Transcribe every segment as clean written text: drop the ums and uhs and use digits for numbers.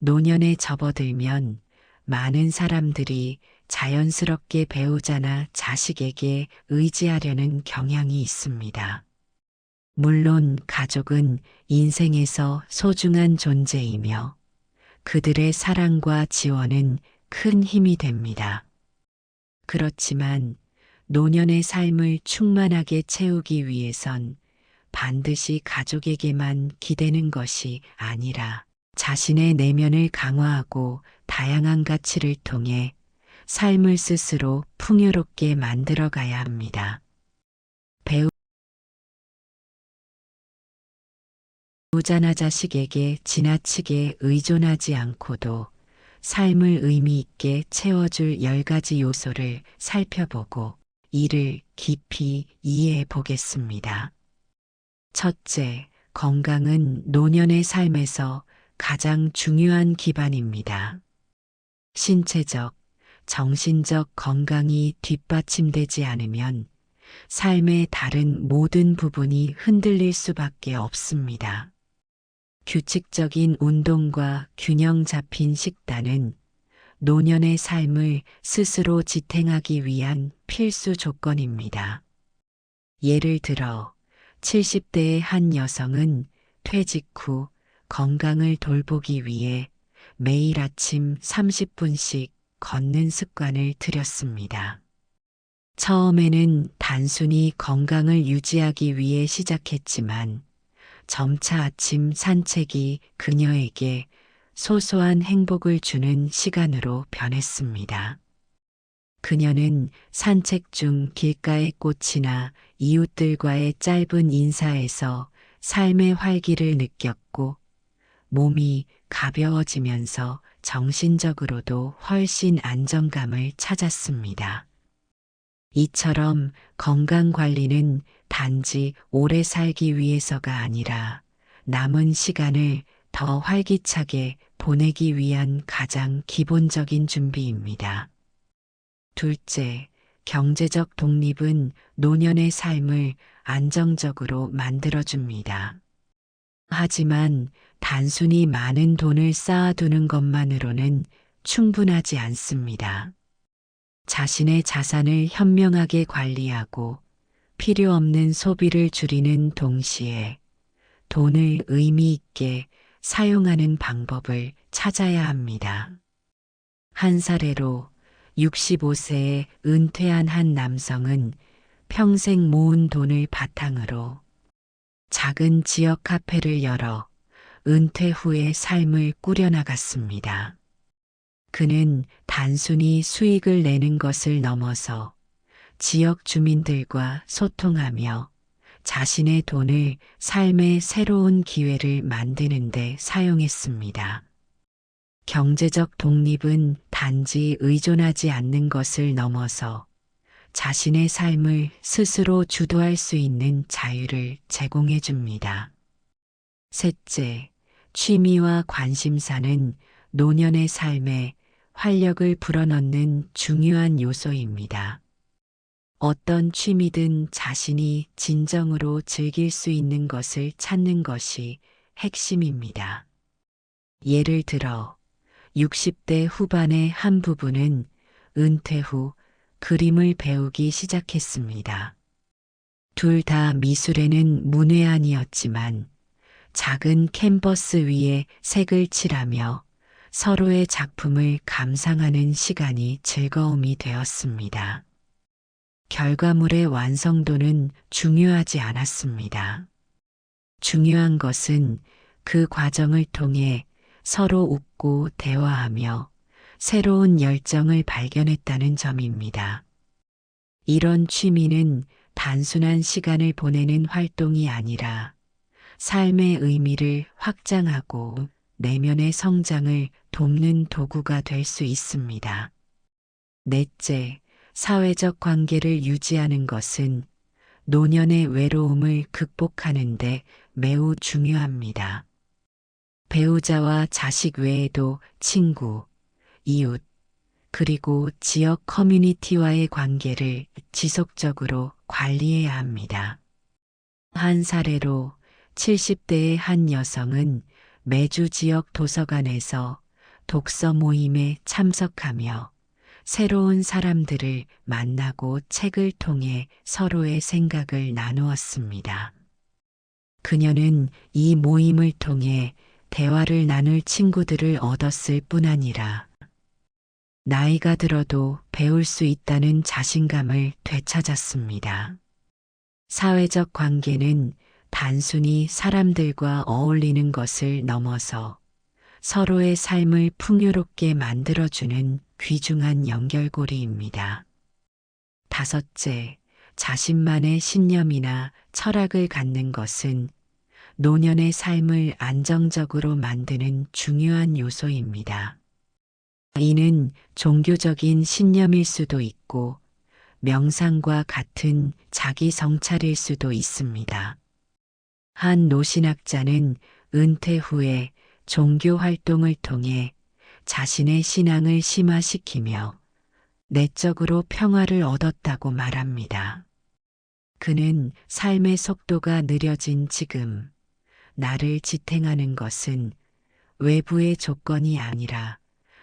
노년에 접어들면 많은 사람들이 자연스럽게 배우자나 자식에게 의지하려는 경향이 있습니다. 물론 가족은 인생에서 소중한 존재이며 그들의 사랑과 지원은 큰 힘이 됩니다. 그렇지만 노년의 삶을 충만하게 채우기 위해선 반드시 가족에게만 기대는 것이 아니라 자신의 내면을 강화하고 다양한 가치를 통해 삶을 스스로 풍요롭게 만들어 가야 합니다. 배우자나 자식에게 지나치게 의존하지 않고도 삶을 의미 있게 채워줄 10가지 요소를 살펴보고 이를 깊이 이해해 보겠습니다. 첫째, 건강은 노년의 삶에서 가장 중요한 기반입니다. 신체적, 정신적 건강이 뒷받침되지 않으면 삶의 다른 모든 부분이 흔들릴 수밖에 없습니다. 규칙적인 운동과 균형 잡힌 식단은 노년의 삶을 스스로 지탱하기 위한 필수 조건입니다. 예를 들어 70대의 한 여성은 퇴직 후 건강을 돌보기 위해 매일 아침 30분씩 걷는 습관을 들였습니다. 처음에는 단순히 건강을 유지하기 위해 시작했지만 점차 아침 산책이 그녀에게 소소한 행복을 주는 시간으로 변했습니다. 그녀는 산책 중 길가의 꽃이나 이웃들과의 짧은 인사에서 삶의 활기를 느꼈고 몸이 가벼워지면서 정신적으로도 훨씬 안정감을 찾았습니다. 이처럼 건강 관리는 단지 오래 살기 위해서가 아니라 남은 시간을 더 활기차게 보내기 위한 가장 기본적인 준비입니다. 둘째, 경제적 독립은 노년의 삶을 안정적으로 만들어줍니다. 하지만 단순히 많은 돈을 쌓아두는 것만으로는 충분하지 않습니다. 자신의 자산을 현명하게 관리하고 필요 없는 소비를 줄이는 동시에 돈을 의미 있게 사용하는 방법을 찾아야 합니다. 한 사례로 65세에 은퇴한 한 남성은 평생 모은 돈을 바탕으로 작은 지역 카페를 열어 은퇴 후의 삶을 꾸려나갔습니다. 그는 단순히 수익을 내는 것을 넘어서 지역 주민들과 소통하며 자신의 돈을 삶의 새로운 기회를 만드는 데 사용했습니다. 경제적 독립은 단지 의존하지 않는 것을 넘어서 자신의 삶을 스스로 주도할 수 있는 자유를 제공해 줍니다. 셋째, 취미와 관심사는 노년의 삶에 활력을 불어넣는 중요한 요소입니다. 어떤 취미든 자신이 진정으로 즐길 수 있는 것을 찾는 것이 핵심입니다. 예를 들어 60대 후반의 한 부부는 은퇴 후 그림을 배우기 시작했습니다. 둘 다 미술에는 문외한이었지만 작은 캔버스 위에 색을 칠하며 서로의 작품을 감상하는 시간이 즐거움이 되었습니다. 결과물의 완성도는 중요하지 않았습니다. 중요한 것은 그 과정을 통해 서로 웃고 대화하며 새로운 열정을 발견했다는 점입니다. 이런 취미는 단순한 시간을 보내는 활동이 아니라 삶의 의미를 확장하고 내면의 성장을 돕는 도구가 될 수 있습니다. 넷째, 사회적 관계를 유지하는 것은 노년의 외로움을 극복하는 데 매우 중요합니다. 배우자와 자식 외에도 친구, 이웃, 그리고 지역 커뮤니티와의 관계를 지속적으로 관리해야 합니다. 한 사례로 70대의 한 여성은 매주 지역 도서관에서 독서 모임에 참석하며 새로운 사람들을 만나고 책을 통해 서로의 생각을 나누었습니다. 그녀는 이 모임을 통해 대화를 나눌 친구들을 얻었을 뿐 아니라 나이가 들어도 배울 수 있다는 자신감을 되찾았습니다. 사회적 관계는 단순히 사람들과 어울리는 것을 넘어서 서로의 삶을 풍요롭게 만들어주는 귀중한 연결고리입니다. 다섯째, 자신만의 신념이나 철학을 갖는 것은 노년의 삶을 안정적으로 만드는 중요한 요소입니다. 이는 종교적인 신념일 수도 있고 명상과 같은 자기 성찰일 수도 있습니다. 한 노신학자는 은퇴 후에 종교 활동을 통해 자신의 신앙을 심화시키며 내적으로 평화를 얻었다고 말합니다. 그는 삶의 속도가 느려진 지금 나를 지탱하는 것은 외부의 조건이 아니라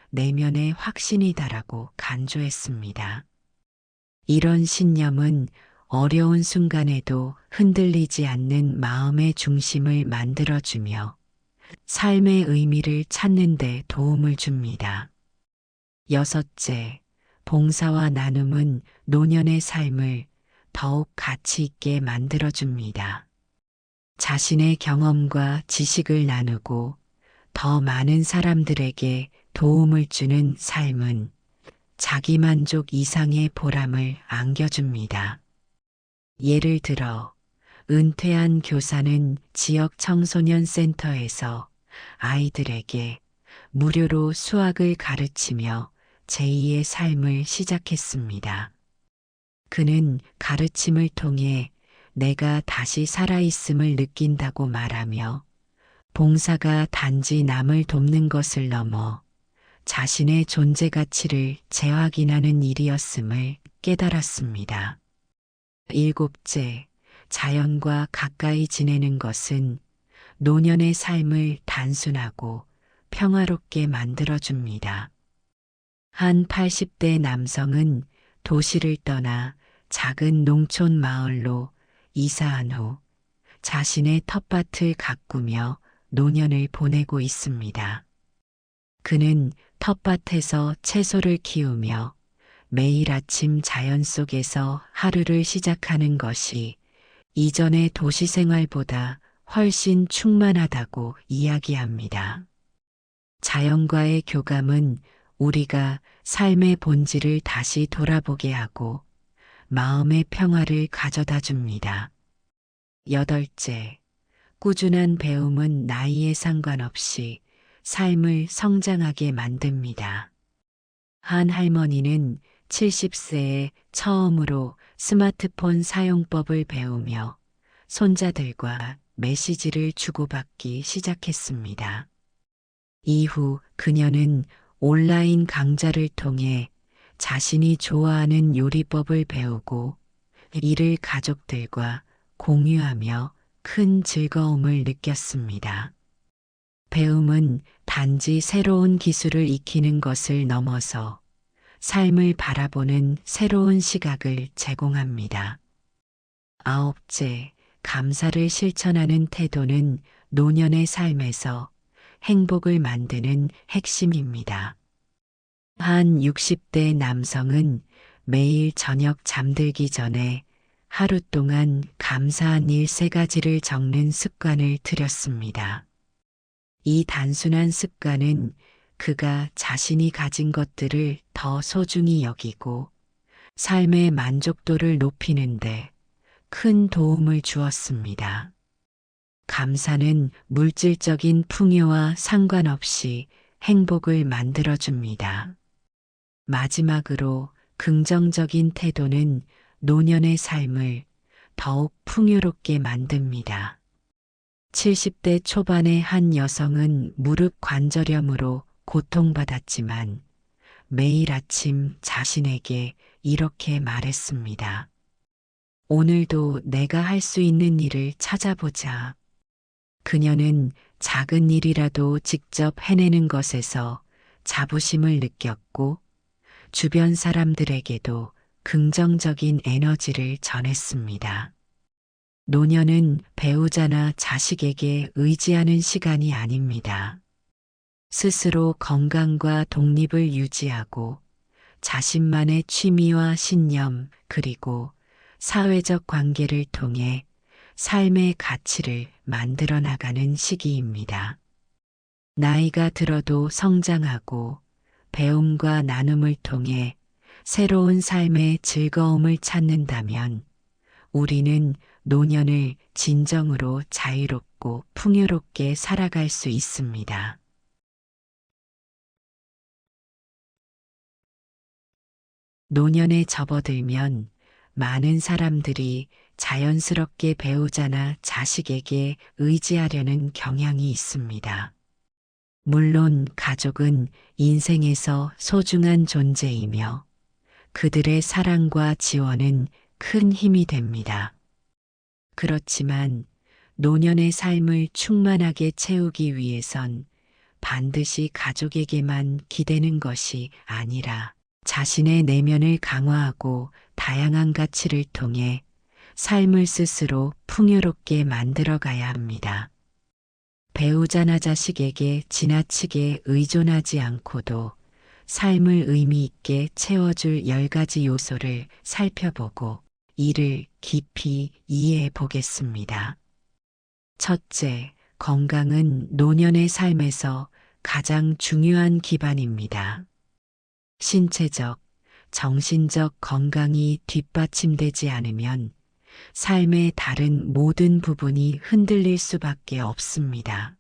내면의 확신이다라고 간주했습니다. 이런 신념은 어려운 순간에도 흔들리지 않는 마음의 중심을 만들어주며 삶의 의미를 찾는 데 도움을 줍니다. 여섯째, 봉사와 나눔은 노년의 삶을 더욱 가치 있게 만들어줍니다. 자신의 경험과 지식을 나누고 더 많은 사람들에게 도움을 주는 삶은 자기만족 이상의 보람을 안겨줍니다. 예를 들어 은퇴한 교사는 지역 청소년 센터에서 아이들에게 무료로 수학을 가르치며 제2의 삶을 시작했습니다. 그는 가르침을 통해 내가 다시 살아있음을 느낀다고 말하며 봉사가 단지 남을 돕는 것을 넘어 자신의 존재 가치를 재확인하는 일이었음을 깨달았습니다. 일곱째, 자연과 가까이 지내는 것은 노년의 삶을 단순하고 평화롭게 만들어줍니다. 한 80대 남성은 도시를 떠나 작은 농촌 마을로 이사한 후 자신의 텃밭을 가꾸며 노년을 보내고 있습니다. 그는 텃밭에서 채소를 키우며 매일 아침 자연 속에서 하루를 시작하는 것이 이전의 도시 생활보다 훨씬 충만하다고 이야기합니다. 자연과의 교감은 우리가 삶의 본질을 다시 돌아보게 하고 마음의 평화를 가져다 줍니다. 여덟째, 꾸준한 배움은 나이에 상관없이 삶을 성장하게 만듭니다. 한 할머니는 70세에 처음으로 스마트폰 사용법을 배우며 손자들과 메시지를 주고받기 시작했습니다. 이후 그녀는 온라인 강좌를 통해 자신이 좋아하는 요리법을 배우고 이를 가족들과 공유하며 큰 즐거움을 느꼈습니다. 배움은 단지 새로운 기술을 익히는 것을 넘어서 삶을 바라보는 새로운 시각을 제공합니다. 아홉째, 감사를 실천하는 태도는 노년의 삶에서 행복을 만드는 핵심입니다. 한 60대 남성은 매일 저녁 잠들기 전에 하루 동안 감사한 일 3가지를 적는 습관을 들였습니다. 이 단순한 습관은 그가 자신이 가진 것들을 더 소중히 여기고 삶의 만족도를 높이는데 큰 도움을 주었습니다. 감사는 물질적인 풍요와 상관없이 행복을 만들어줍니다. 마지막으로 긍정적인 태도는 노년의 삶을 더욱 풍요롭게 만듭니다. 70대 초반의 한 여성은 무릎 관절염으로 고통받았지만 매일 아침 자신에게 이렇게 말했습니다. 오늘도 내가 할 수 있는 일을 찾아보자. 그녀는 작은 일이라도 직접 해내는 것에서 자부심을 느꼈고 주변 사람들에게도 긍정적인 에너지를 전했습니다. 노년은 배우자나 자식에게 의지하는 시간이 아닙니다. 스스로 건강과 독립을 유지하고 자신만의 취미와 신념 그리고 사회적 관계를 통해 삶의 가치를 만들어 나가는 시기입니다. 나이가 들어도 성장하고 배움과 나눔을 통해 새로운 삶의 즐거움을 찾는다면 우리는 노년을 진정으로 자유롭고 풍요롭게 살아갈 수 있습니다. 노년에 접어들면 많은 사람들이 자연스럽게 배우자나 자식에게 의지하려는 경향이 있습니다. 물론 가족은 인생에서 소중한 존재이며 그들의 사랑과 지원은 큰 힘이 됩니다. 그렇지만 노년의 삶을 충만하게 채우기 위해선 반드시 가족에게만 기대는 것이 아니라 자신의 내면을 강화하고 다양한 가치를 통해 삶을 스스로 풍요롭게 만들어 가야 합니다. 배우자나 자식에게 지나치게 의존하지 않고도 삶을 의미 있게 채워줄 10가지 요소를 살펴보고 이를 깊이 이해해 보겠습니다. 첫째, 건강은 노년의 삶에서 가장 중요한 기반입니다. 신체적, 정신적 건강이 뒷받침되지 않으면 삶의 다른 모든 부분이 흔들릴 수밖에 없습니다.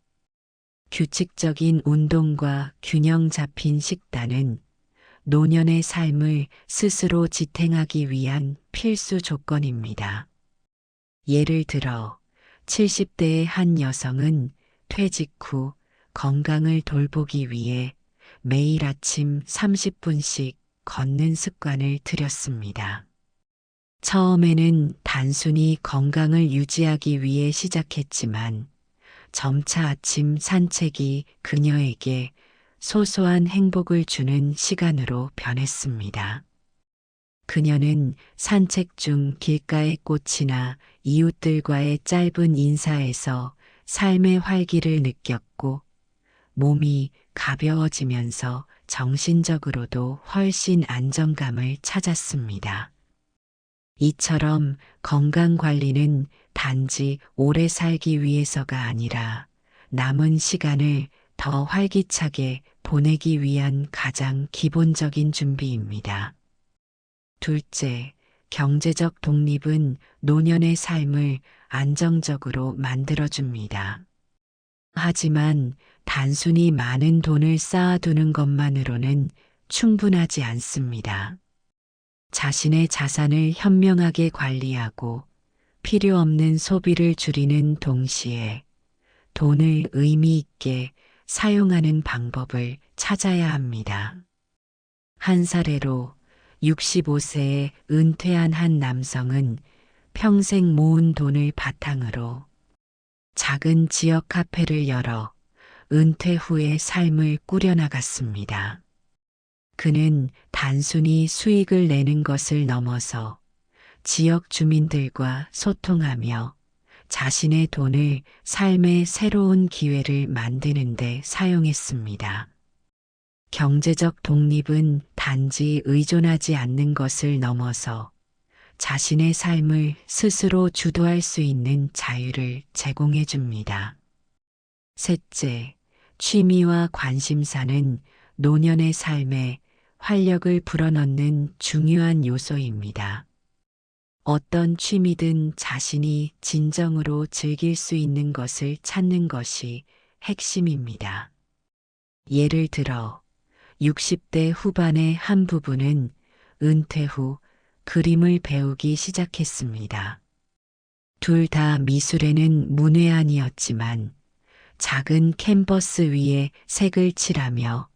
규칙적인 운동과 균형 잡힌 식단은 노년의 삶을 스스로 지탱하기 위한 필수 조건입니다. 예를 들어 70대의 한 여성은 퇴직 후 건강을 돌보기 위해 매일 아침 30분씩 걷는 습관을 들였습니다. 처음에는 단순히 건강을 유지하기 위해 시작했지만 점차 아침 산책이 그녀에게 소소한 행복을 주는 시간으로 변했습니다. 그녀는 산책 중 길가의 꽃이나 이웃들과의 짧은 인사에서 삶의 활기를 느꼈고 몸이 가벼워지면서 정신적으로도 훨씬 안정감을 찾았습니다. 이처럼 건강 관리는 단지 오래 살기 위해서가 아니라 남은 시간을 더 활기차게 보내기 위한 가장 기본적인 준비입니다. 둘째, 경제적 독립은 노년의 삶을 안정적으로 만들어줍니다. 하지만 단순히 많은 돈을 쌓아두는 것만으로는 충분하지 않습니다. 자신의 자산을 현명하게 관리하고 필요 없는 소비를 줄이는 동시에 돈을 의미 있게 사용하는 방법을 찾아야 합니다. 한 사례로 65세에 은퇴한 한 남성은 평생 모은 돈을 바탕으로 작은 지역 카페를 열어 은퇴 후의 삶을 꾸려나갔습니다. 그는 단순히 수익을 내는 것을 넘어서 지역 주민들과 소통하며 자신의 돈을 삶의 새로운 기회를 만드는 데 사용했습니다. 경제적 독립은 단지 의존하지 않는 것을 넘어서 자신의 삶을 스스로 주도할 수 있는 자유를 제공해 줍니다. 셋째, 취미와 관심사는 노년의 삶에 활력을 불어넣는 중요한 요소입니다. 어떤 취미든 자신이 진정으로 즐길 수 있는 것을 찾는 것이 핵심입니다. 예를 들어 60대 후반의 한 부부는 은퇴 후 그림을 배우기 시작했습니다. 둘 다 미술에는 문외한이었지만 작은 캔버스 위에 색을 칠하며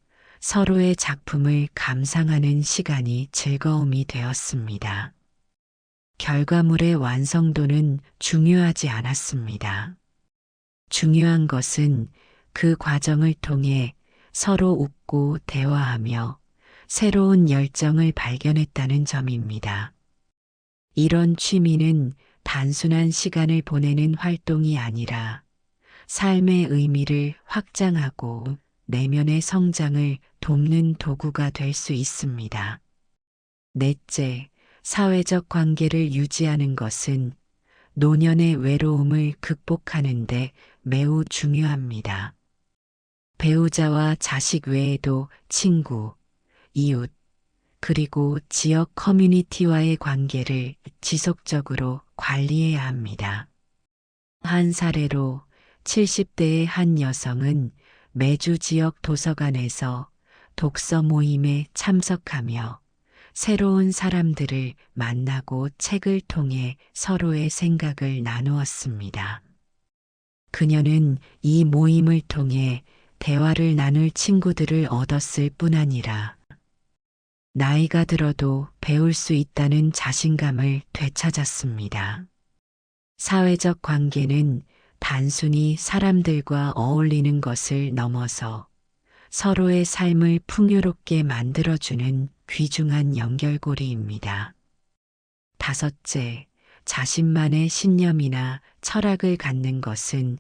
서로의 작품을 감상하는 시간이 즐거움이 되었습니다. 결과물의 완성도는 중요하지 않았습니다. 중요한 것은 그 과정을 통해 서로 웃고 대화하며 새로운 열정을 발견했다는 점입니다. 이런 취미는 단순한 시간을 보내는 활동이 아니라 삶의 의미를 확장하고 내면의 성장을 돕는 도구가 될 수 있습니다. 넷째, 사회적 관계를 유지하는 것은 노년의 외로움을 극복하는 데 매우 중요합니다. 배우자와 자식 외에도 친구, 이웃, 그리고 지역 커뮤니티와의 관계를 지속적으로 관리해야 합니다. 한 사례로 70대의 한 여성은 매주 지역 도서관에서 독서 모임에 참석하며 새로운 사람들을 만나고 책을 통해 서로의 생각을 나누었습니다. 그녀는 이 모임을 통해 대화를 나눌 친구들을 얻었을 뿐 아니라 나이가 들어도 배울 수 있다는 자신감을 되찾았습니다. 사회적 관계는 단순히 사람들과 어울리는 것을 넘어서 서로의 삶을 풍요롭게 만들어주는 귀중한 연결고리입니다. 다섯째, 자신만의 신념이나 철학을 갖는 것은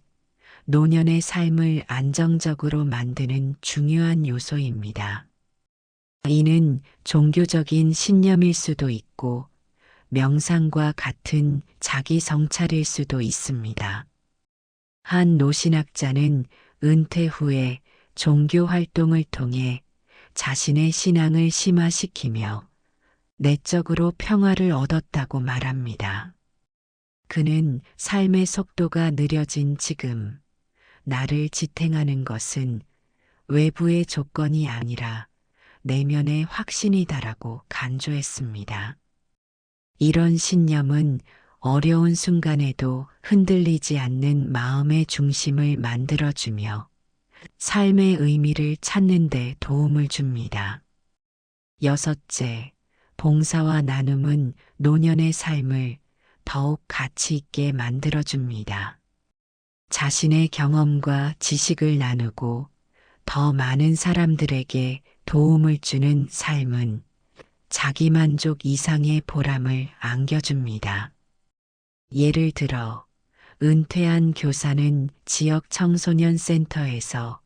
노년의 삶을 안정적으로 만드는 중요한 요소입니다. 이는 종교적인 신념일 수도 있고 명상과 같은 자기 성찰일 수도 있습니다. 한 노신학자는 은퇴 후에 종교 활동을 통해 자신의 신앙을 심화시키며 내적으로 평화를 얻었다고 말합니다. 그는 삶의 속도가 느려진 지금 나를 지탱하는 것은 외부의 조건이 아니라 내면의 확신이다라고 간주했습니다. 이런 신념은 어려운 순간에도 흔들리지 않는 마음의 중심을 만들어주며 삶의 의미를 찾는 데 도움을 줍니다. 여섯째, 봉사와 나눔은 노년의 삶을 더욱 가치 있게 만들어줍니다. 자신의 경험과 지식을 나누고 더 많은 사람들에게 도움을 주는 삶은 자기만족 이상의 보람을 안겨줍니다. 예를 들어 은퇴한 교사는 지역 청소년 센터에서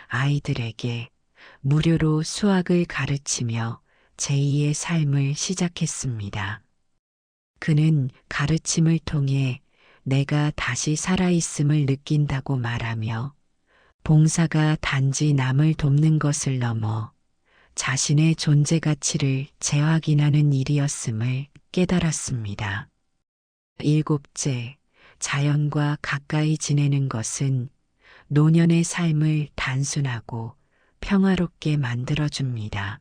아이들에게 무료로 수학을 가르치며 제2의 삶을 시작했습니다. 그는 가르침을 통해 내가 다시 살아있음을 느낀다고 말하며 봉사가 단지 남을 돕는 것을 넘어 자신의 존재 가치를 재확인하는 일이었음을 깨달았습니다. 일곱째, 자연과 가까이 지내는 것은 노년의 삶을 단순하고 평화롭게 만들어줍니다.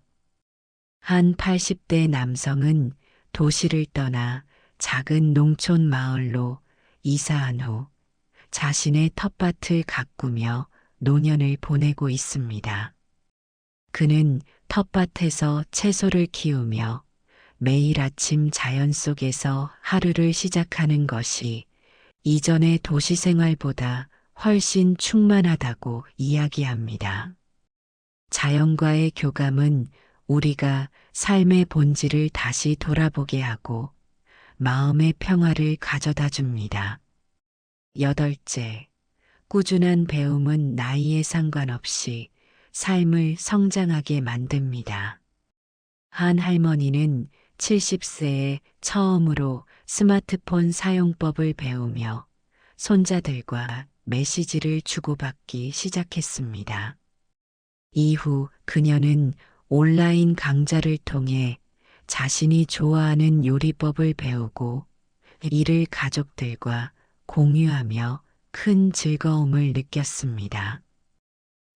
한 80대 남성은 도시를 떠나 작은 농촌 마을로 이사한 후 자신의 텃밭을 가꾸며 노년을 보내고 있습니다. 그는 텃밭에서 채소를 키우며 매일 아침 자연 속에서 하루를 시작하는 것이 이전의 도시 생활보다 훨씬 충만하다고 이야기합니다. 자연과의 교감은 우리가 삶의 본질을 다시 돌아보게 하고 마음의 평화를 가져다 줍니다. 여덟째, 꾸준한 배움은 나이에 상관없이 삶을 성장하게 만듭니다. 한 할머니는 70세에 처음으로 스마트폰 사용법을 배우며 손자들과 메시지를 주고받기 시작했습니다. 이후 그녀는 온라인 강좌를 통해 자신이 좋아하는 요리법을 배우고 이를 가족들과 공유하며 큰 즐거움을 느꼈습니다.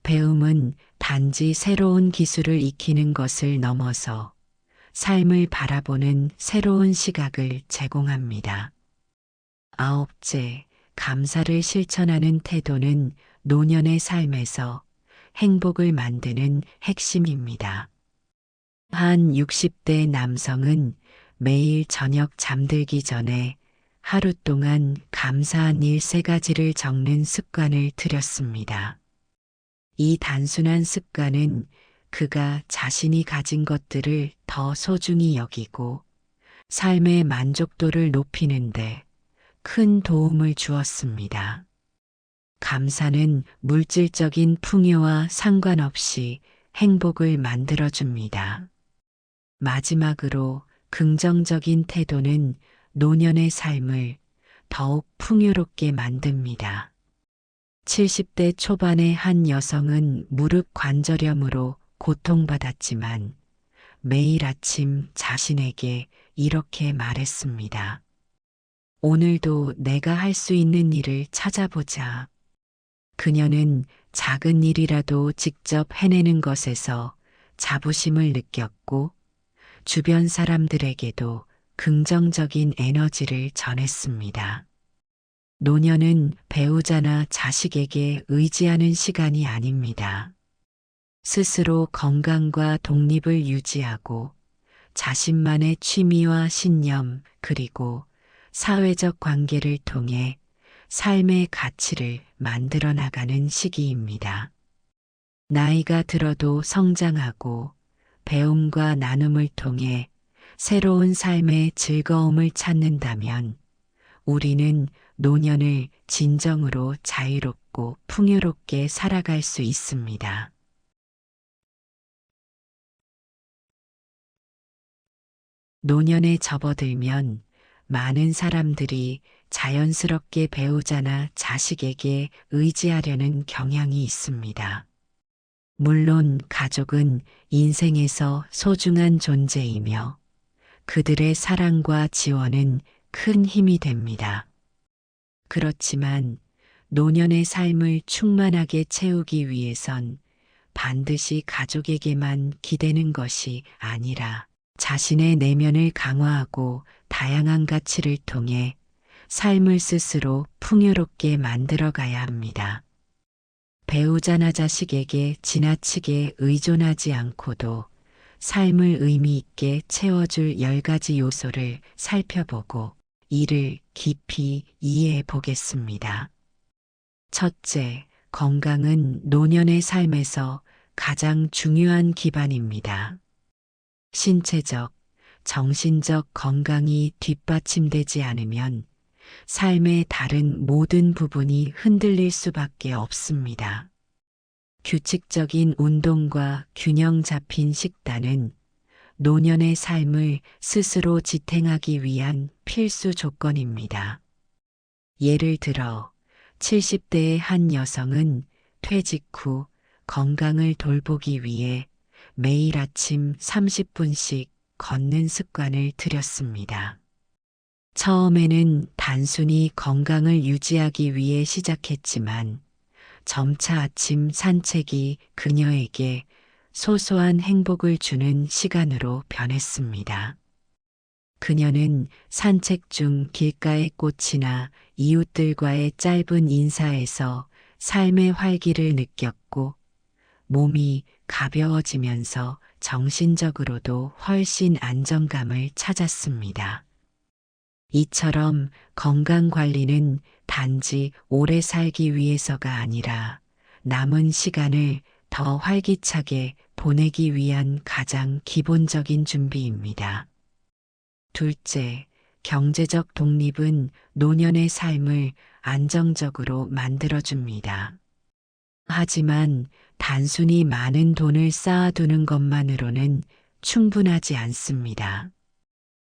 배움은 단지 새로운 기술을 익히는 것을 넘어서 삶을 바라보는 새로운 시각을 제공합니다. 아홉째, 감사를 실천하는 태도는 노년의 삶에서 행복을 만드는 핵심입니다. 한 60대 남성은 매일 저녁 잠들기 전에 하루 동안 감사한 일 3가지를 적는 습관을 들였습니다. 이 단순한 습관은 그가 자신이 가진 것들을 더 소중히 여기고 삶의 만족도를 높이는데 큰 도움을 주었습니다. 감사는 물질적인 풍요와 상관없이 행복을 만들어줍니다. 마지막으로 긍정적인 태도는 노년의 삶을 더욱 풍요롭게 만듭니다. 70대 초반의 한 여성은 무릎 관절염으로 고통받았지만 매일 아침 자신에게 이렇게 말했습니다. 오늘도 내가 할 수 있는 일을 찾아보자. 그녀는 작은 일이라도 직접 해내는 것에서 자부심을 느꼈고 주변 사람들에게도 긍정적인 에너지를 전했습니다. 노년은 배우자나 자식에게 의지하는 시간이 아닙니다. 스스로 건강과 독립을 유지하고 자신만의 취미와 신념 그리고 사회적 관계를 통해 삶의 가치를 만들어 나가는 시기입니다. 나이가 들어도 성장하고 배움과 나눔을 통해 새로운 삶의 즐거움을 찾는다면 우리는 노년을 진정으로 자유롭고 풍요롭게 살아갈 수 있습니다. 노년에 접어들면 많은 사람들이 자연스럽게 배우자나 자식에게 의지하려는 경향이 있습니다. 물론 가족은 인생에서 소중한 존재이며 그들의 사랑과 지원은 큰 힘이 됩니다. 그렇지만 노년의 삶을 충만하게 채우기 위해선 반드시 가족에게만 기대는 것이 아니라 자신의 내면을 강화하고 다양한 가치를 통해 삶을 스스로 풍요롭게 만들어 가야 합니다. 배우자나 자식에게 지나치게 의존하지 않고도 삶을 의미 있게 채워줄 10가지 요소를 살펴보고 이를 깊이 이해해 보겠습니다. 첫째, 건강은 노년의 삶에서 가장 중요한 기반입니다. 신체적, 정신적 건강이 뒷받침되지 않으면 삶의 다른 모든 부분이 흔들릴 수밖에 없습니다. 규칙적인 운동과 균형 잡힌 식단은 노년의 삶을 스스로 지탱하기 위한 필수 조건입니다. 예를 들어 70대의 한 여성은 퇴직 후 건강을 돌보기 위해 매일 아침 30분씩 걷는 습관을 들였습니다. 처음에는 단순히 건강을 유지하기 위해 시작했지만 점차 아침 산책이 그녀에게 소소한 행복을 주는 시간으로 변했습니다. 그녀는 산책 중 길가의 꽃이나 이웃들과의 짧은 인사에서 삶의 활기를 느꼈고 몸이 가벼워지면서 정신적으로도 훨씬 안정감을 찾았습니다. 이처럼 건강 관리는 단지 오래 살기 위해서가 아니라 남은 시간을 더 활기차게 보내기 위한 가장 기본적인 준비입니다. 둘째, 경제적 독립은 노년의 삶을 안정적으로 만들어줍니다. 하지만 단순히 많은 돈을 쌓아두는 것만으로는 충분하지 않습니다.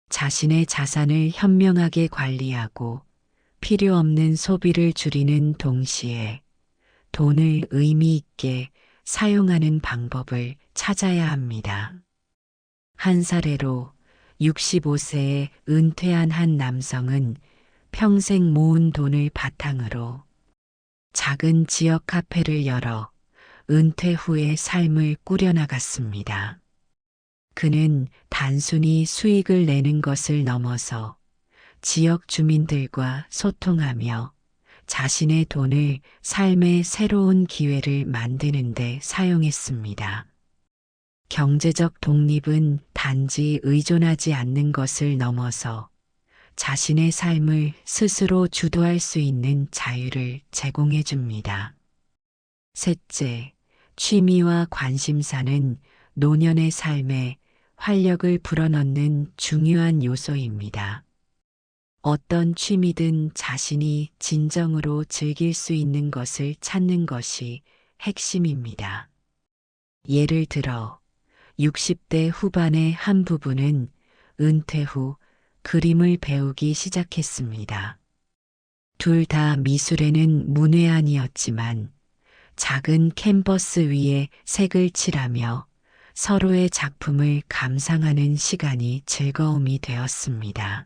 자신의 자산을 현명하게 관리하고 필요 없는 소비를 줄이는 동시에 돈을 의미 있게 사용하는 방법을 찾아야 합니다. 한 사례로 65세에 은퇴한 한 남성은 평생 모은 돈을 바탕으로 작은 지역 카페를 열어 은퇴 후의 삶을 꾸려나갔습니다. 그는 단순히 수익을 내는 것을 넘어서 지역 주민들과 소통하며 자신의 돈을 삶의 새로운 기회를 만드는 데 사용했습니다. 경제적 독립은 단지 의존하지 않는 것을 넘어서 자신의 삶을 스스로 주도할 수 있는 자유를 제공해 줍니다. 셋째, 취미와 관심사는 노년의 삶에 활력을 불어넣는 중요한 요소입니다. 어떤 취미든 자신이 진정으로 즐길 수 있는 것을 찾는 것이 핵심입니다. 예를 들어 60대 후반의 한 부부는 은퇴 후 그림을 배우기 시작했습니다. 둘 다 미술에는 문외한이었지만 작은 캔버스 위에 색을 칠하며 서로의 작품을 감상하는 시간이 즐거움이 되었습니다.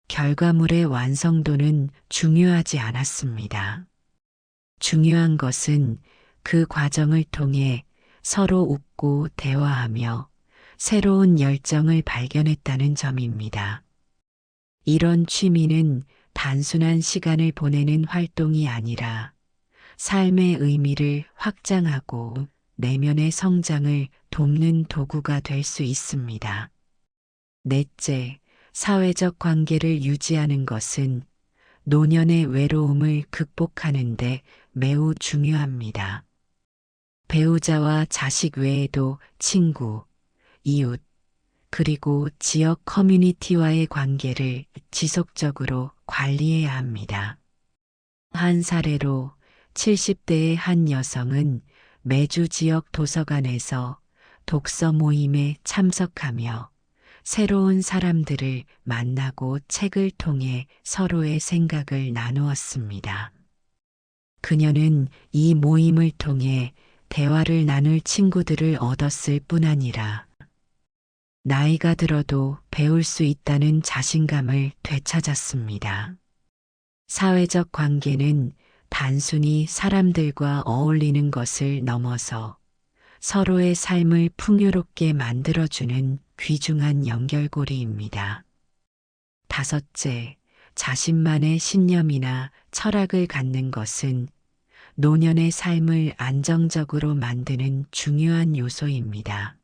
결과물의 완성도는 중요하지 않았습니다. 중요한 것은 그 과정을 통해 서로 웃고 대화하며 새로운 열정을 발견했다는 점입니다. 이런 취미는 단순한 시간을 보내는 활동이 아니라 삶의 의미를 확장하고 내면의 성장을 돕는 도구가 될 수 있습니다. 넷째, 사회적 관계를 유지하는 것은 노년의 외로움을 극복하는 데 매우 중요합니다. 배우자와 자식 외에도 친구, 이웃, 그리고 지역 커뮤니티와의 관계를 지속적으로 관리해야 합니다. 한 사례로 70대의 한 여성은 매주 지역 도서관에서 독서 모임에 참석하며 새로운 사람들을 만나고 책을 통해 서로의 생각을 나누었습니다. 그녀는 이 모임을 통해 대화를 나눌 친구들을 얻었을 뿐 아니라 나이가 들어도 배울 수 있다는 자신감을 되찾았습니다. 사회적 관계는 단순히 사람들과 어울리는 것을 넘어서 서로의 삶을 풍요롭게 만들어주는 귀중한 연결고리입니다. 다섯째, 자신만의 신념이나 철학을 갖는 것은 노년의 삶을 안정적으로 만드는 중요한 요소입니다.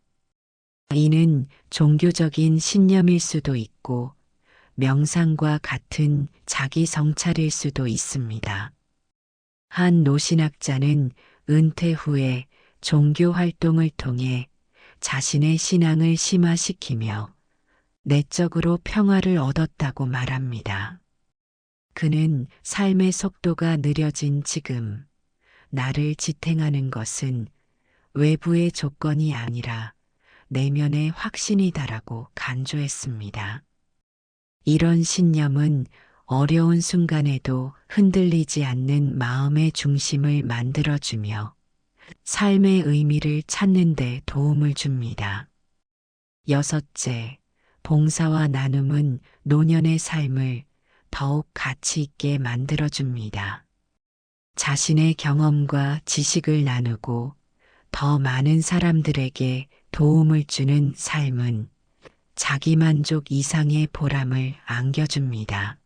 이는 종교적인 신념일 수도 있고 명상과 같은 자기 성찰일 수도 있습니다. 한 노신학자는 은퇴 후에 종교 활동을 통해 자신의 신앙을 심화시키며 내적으로 평화를 얻었다고 말합니다. 그는 삶의 속도가 느려진 지금 나를 지탱하는 것은 외부의 조건이 아니라 내면의 확신이다라고 간주했습니다. 이런 신념은 어려운 순간에도 흔들리지 않는 마음의 중심을 만들어주며 삶의 의미를 찾는 데 도움을 줍니다. 여섯째, 봉사와 나눔은 노년의 삶을 더욱 가치 있게 만들어줍니다. 자신의 경험과 지식을 나누고 더 많은 사람들에게 도움을 주는 삶은 자기만족 이상의 보람을 안겨줍니다.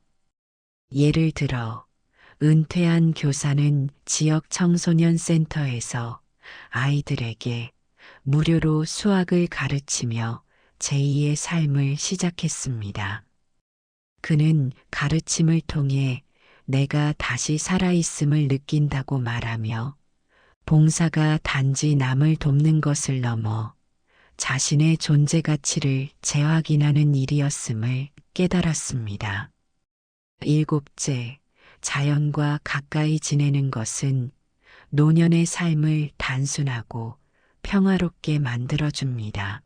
예를 들어 은퇴한 교사는 지역 청소년 센터에서 아이들에게 무료로 수학을 가르치며 제2의 삶을 시작했습니다. 그는 가르침을 통해 내가 다시 살아있음을 느낀다고 말하며 봉사가 단지 남을 돕는 것을 넘어 자신의 존재 가치를 재확인하는 일이었음을 깨달았습니다. 일곱째, 자연과 가까이 지내는 것은 노년의 삶을 단순하고 평화롭게 만들어줍니다.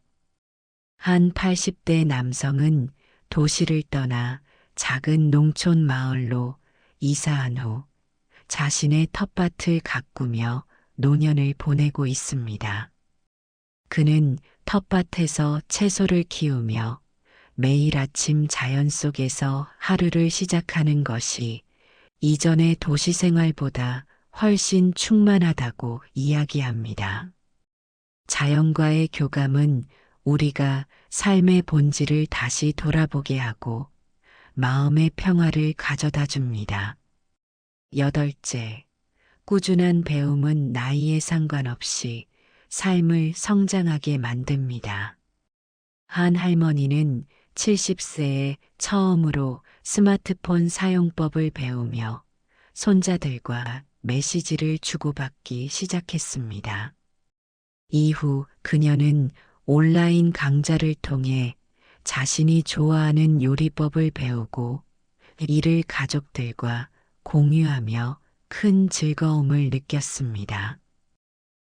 한 80대 남성은 도시를 떠나 작은 농촌 마을로 이사한 후 자신의 텃밭을 가꾸며 노년을 보내고 있습니다. 그는 텃밭에서 채소를 키우며 매일 아침 자연 속에서 하루를 시작하는 것이 이전의 도시 생활보다 훨씬 충만하다고 이야기합니다. 자연과의 교감은 우리가 삶의 본질을 다시 돌아보게 하고 마음의 평화를 가져다 줍니다. 여덟째, 꾸준한 배움은 나이에 상관없이 삶을 성장하게 만듭니다. 한 할머니는 70세에 처음으로 스마트폰 사용법을 배우며 손자들과 메시지를 주고받기 시작했습니다. 이후 그녀는 온라인 강좌를 통해 자신이 좋아하는 요리법을 배우고 이를 가족들과 공유하며 큰 즐거움을 느꼈습니다.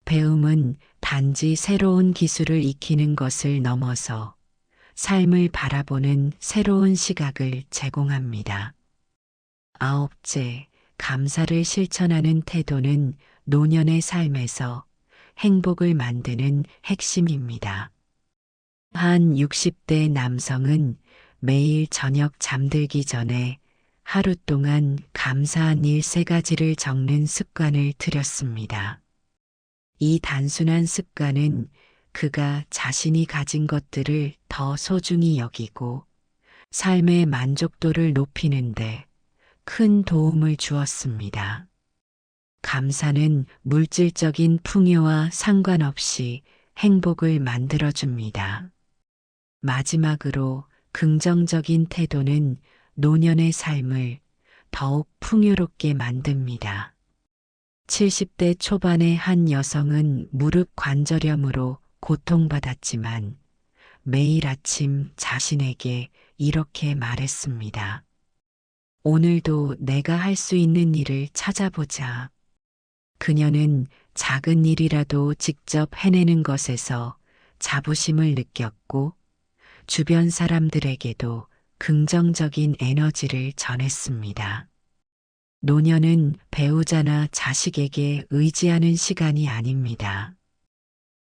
배움은 단지 새로운 기술을 익히는 것을 넘어서 삶을 바라보는 새로운 시각을 제공합니다. 아홉째, 감사를 실천하는 태도는 노년의 삶에서 행복을 만드는 핵심입니다. 한 60대 남성은 매일 저녁 잠들기 전에 하루 동안 감사한 일 3가지를 적는 습관을 들였습니다. 이 단순한 습관은 그가 자신이 가진 것들을 더 소중히 여기고 삶의 만족도를 높이는데 큰 도움을 주었습니다. 감사는 물질적인 풍요와 상관없이 행복을 만들어줍니다. 마지막으로 긍정적인 태도는 노년의 삶을 더욱 풍요롭게 만듭니다. 70대 초반의 한 여성은 무릎 관절염으로 고통받았지만 매일 아침 자신에게 이렇게 말했습니다. 오늘도 내가 할 수 있는 일을 찾아보자. 그녀는 작은 일이라도 직접 해내는 것에서 자부심을 느꼈고 주변 사람들에게도 긍정적인 에너지를 전했습니다. 노년은 배우자나 자식에게 의지하는 시간이 아닙니다.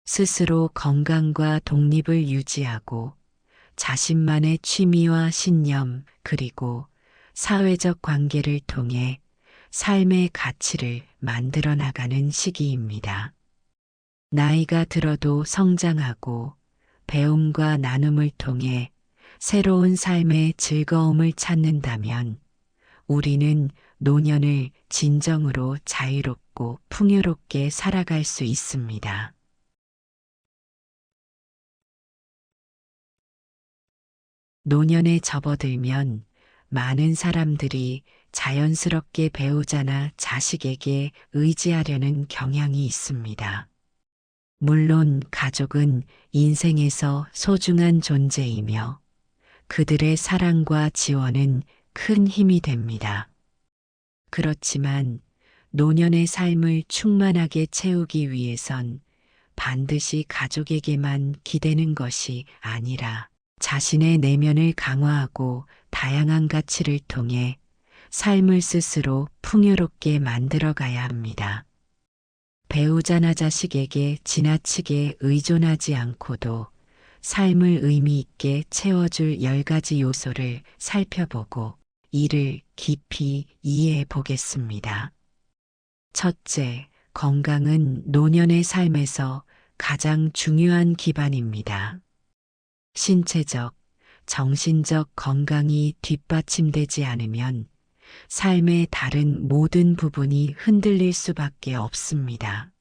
스스로 건강과 독립을 유지하고 자신만의 취미와 신념 그리고 사회적 관계를 통해 삶의 가치를 만들어 나가는 시기입니다. 나이가 들어도 성장하고 배움과 나눔을 통해 새로운 삶의 즐거움을 찾는다면 우리는 노년을 진정으로 자유롭고 풍요롭게 살아갈 수 있습니다. 노년에 접어들면 많은 사람들이 자연스럽게 배우자나 자식에게 의지하려는 경향이 있습니다. 물론 가족은 인생에서 소중한 존재이며 그들의 사랑과 지원은 큰 힘이 됩니다. 그렇지만 노년의 삶을 충만하게 채우기 위해선 반드시 가족에게만 기대는 것이 아니라 자신의 내면을 강화하고 다양한 가치를 통해 삶을 스스로 풍요롭게 만들어 가야 합니다. 배우자나 자식에게 지나치게 의존하지 않고도 삶을 의미 있게 채워줄 10가지 요소를 살펴보고 이를 깊이 이해해 보겠습니다. 첫째, 건강은 노년의 삶에서 가장 중요한 기반입니다. 신체적, 정신적 건강이 뒷받침되지 않으면 삶의 다른 모든 부분이 흔들릴 수밖에 없습니다.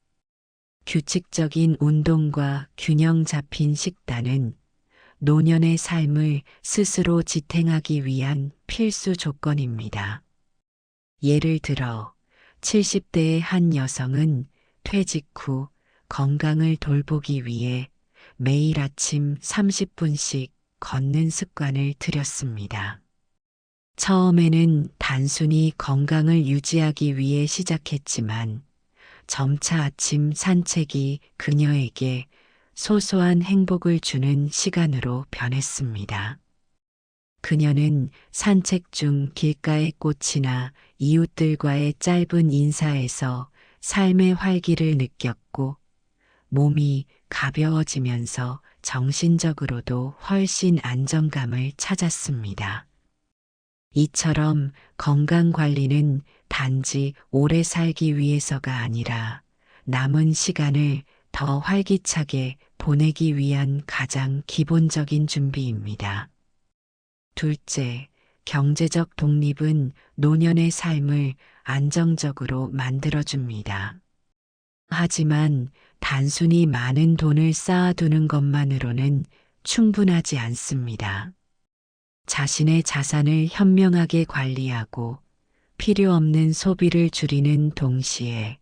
규칙적인 운동과 균형 잡힌 식단은 노년의 삶을 스스로 지탱하기 위한 필수 조건입니다. 예를 들어 70대의 한 여성은 퇴직 후 건강을 돌보기 위해 매일 아침 30분씩 걷는 습관을 들였습니다. 처음에는 단순히 건강을 유지하기 위해 시작했지만 점차 아침 산책이 그녀에게 소소한 행복을 주는 시간으로 변했습니다. 그녀는 산책 중 길가의 꽃이나 이웃들과의 짧은 인사에서 삶의 활기를 느꼈고 몸이 가벼워지면서 정신적으로도 훨씬 안정감을 찾았습니다. 이처럼 건강 관리는 단지 오래 살기 위해서가 아니라 남은 시간을 더 활기차게 보내기 위한 가장 기본적인 준비입니다. 둘째, 경제적 독립은 노년의 삶을 안정적으로 만들어줍니다. 하지만 단순히 많은 돈을 쌓아두는 것만으로는 충분하지 않습니다. 자신의 자산을 현명하게 관리하고 필요 없는 소비를 줄이는 동시에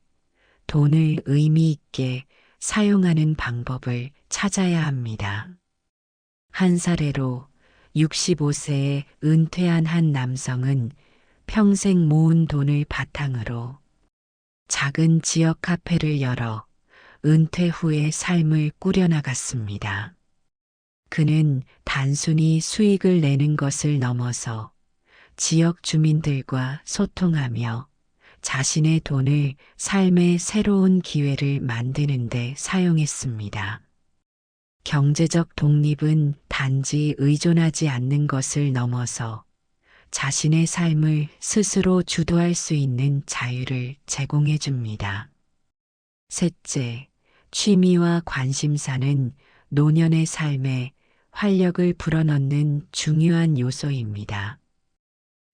돈을 의미 있게 사용하는 방법을 찾아야 합니다. 한 사례로 65세에 은퇴한 한 남성은 평생 모은 돈을 바탕으로 작은 지역 카페를 열어 은퇴 후의 삶을 꾸려나갔습니다. 그는 단순히 수익을 내는 것을 넘어서 지역 주민들과 소통하며 자신의 돈을 삶의 새로운 기회를 만드는 데 사용했습니다. 경제적 독립은 단지 의존하지 않는 것을 넘어서 자신의 삶을 스스로 주도할 수 있는 자유를 제공해 줍니다. 셋째, 취미와 관심사는 노년의 삶에 활력을 불어넣는 중요한 요소입니다.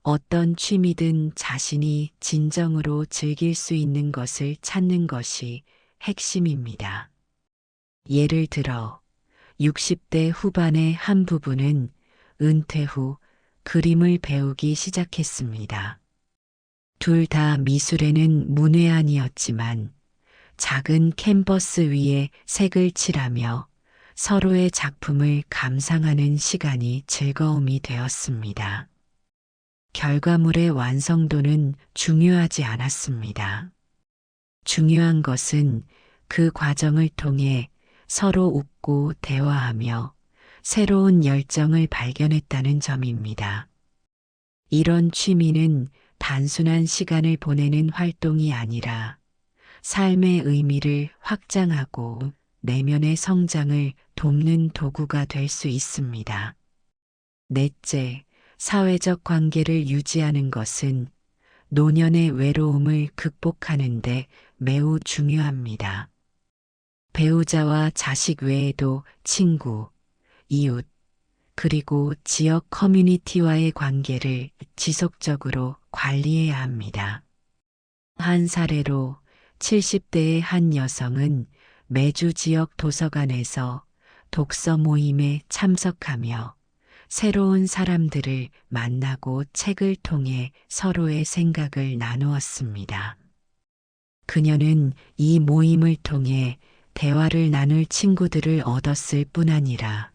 어떤 취미든 자신이 진정으로 즐길 수 있는 것을 찾는 것이 핵심입니다. 예를 들어 60대 후반의 한 부부는 은퇴 후 그림을 배우기 시작했습니다. 둘 다 미술에는 문외한이었지만 작은 캔버스 위에 색을 칠하며 서로의 작품을 감상하는 시간이 즐거움이 되었습니다. 결과물의 완성도는 중요하지 않았습니다. 중요한 것은 그 과정을 통해 서로 웃고 대화하며 새로운 열정을 발견했다는 점입니다. 이런 취미는 단순한 시간을 보내는 활동이 아니라 삶의 의미를 확장하고 내면의 성장을 돕는 도구가 될 수 있습니다. 넷째, 사회적 관계를 유지하는 것은 노년의 외로움을 극복하는 데 매우 중요합니다. 배우자와 자식 외에도 친구, 이웃, 그리고 지역 커뮤니티와의 관계를 지속적으로 관리해야 합니다. 한 사례로 70대의 한 여성은 매주 지역 도서관에서 독서 모임에 참석하며 새로운 사람들을 만나고 책을 통해 서로의 생각을 나누었습니다. 그녀는 이 모임을 통해 대화를 나눌 친구들을 얻었을 뿐 아니라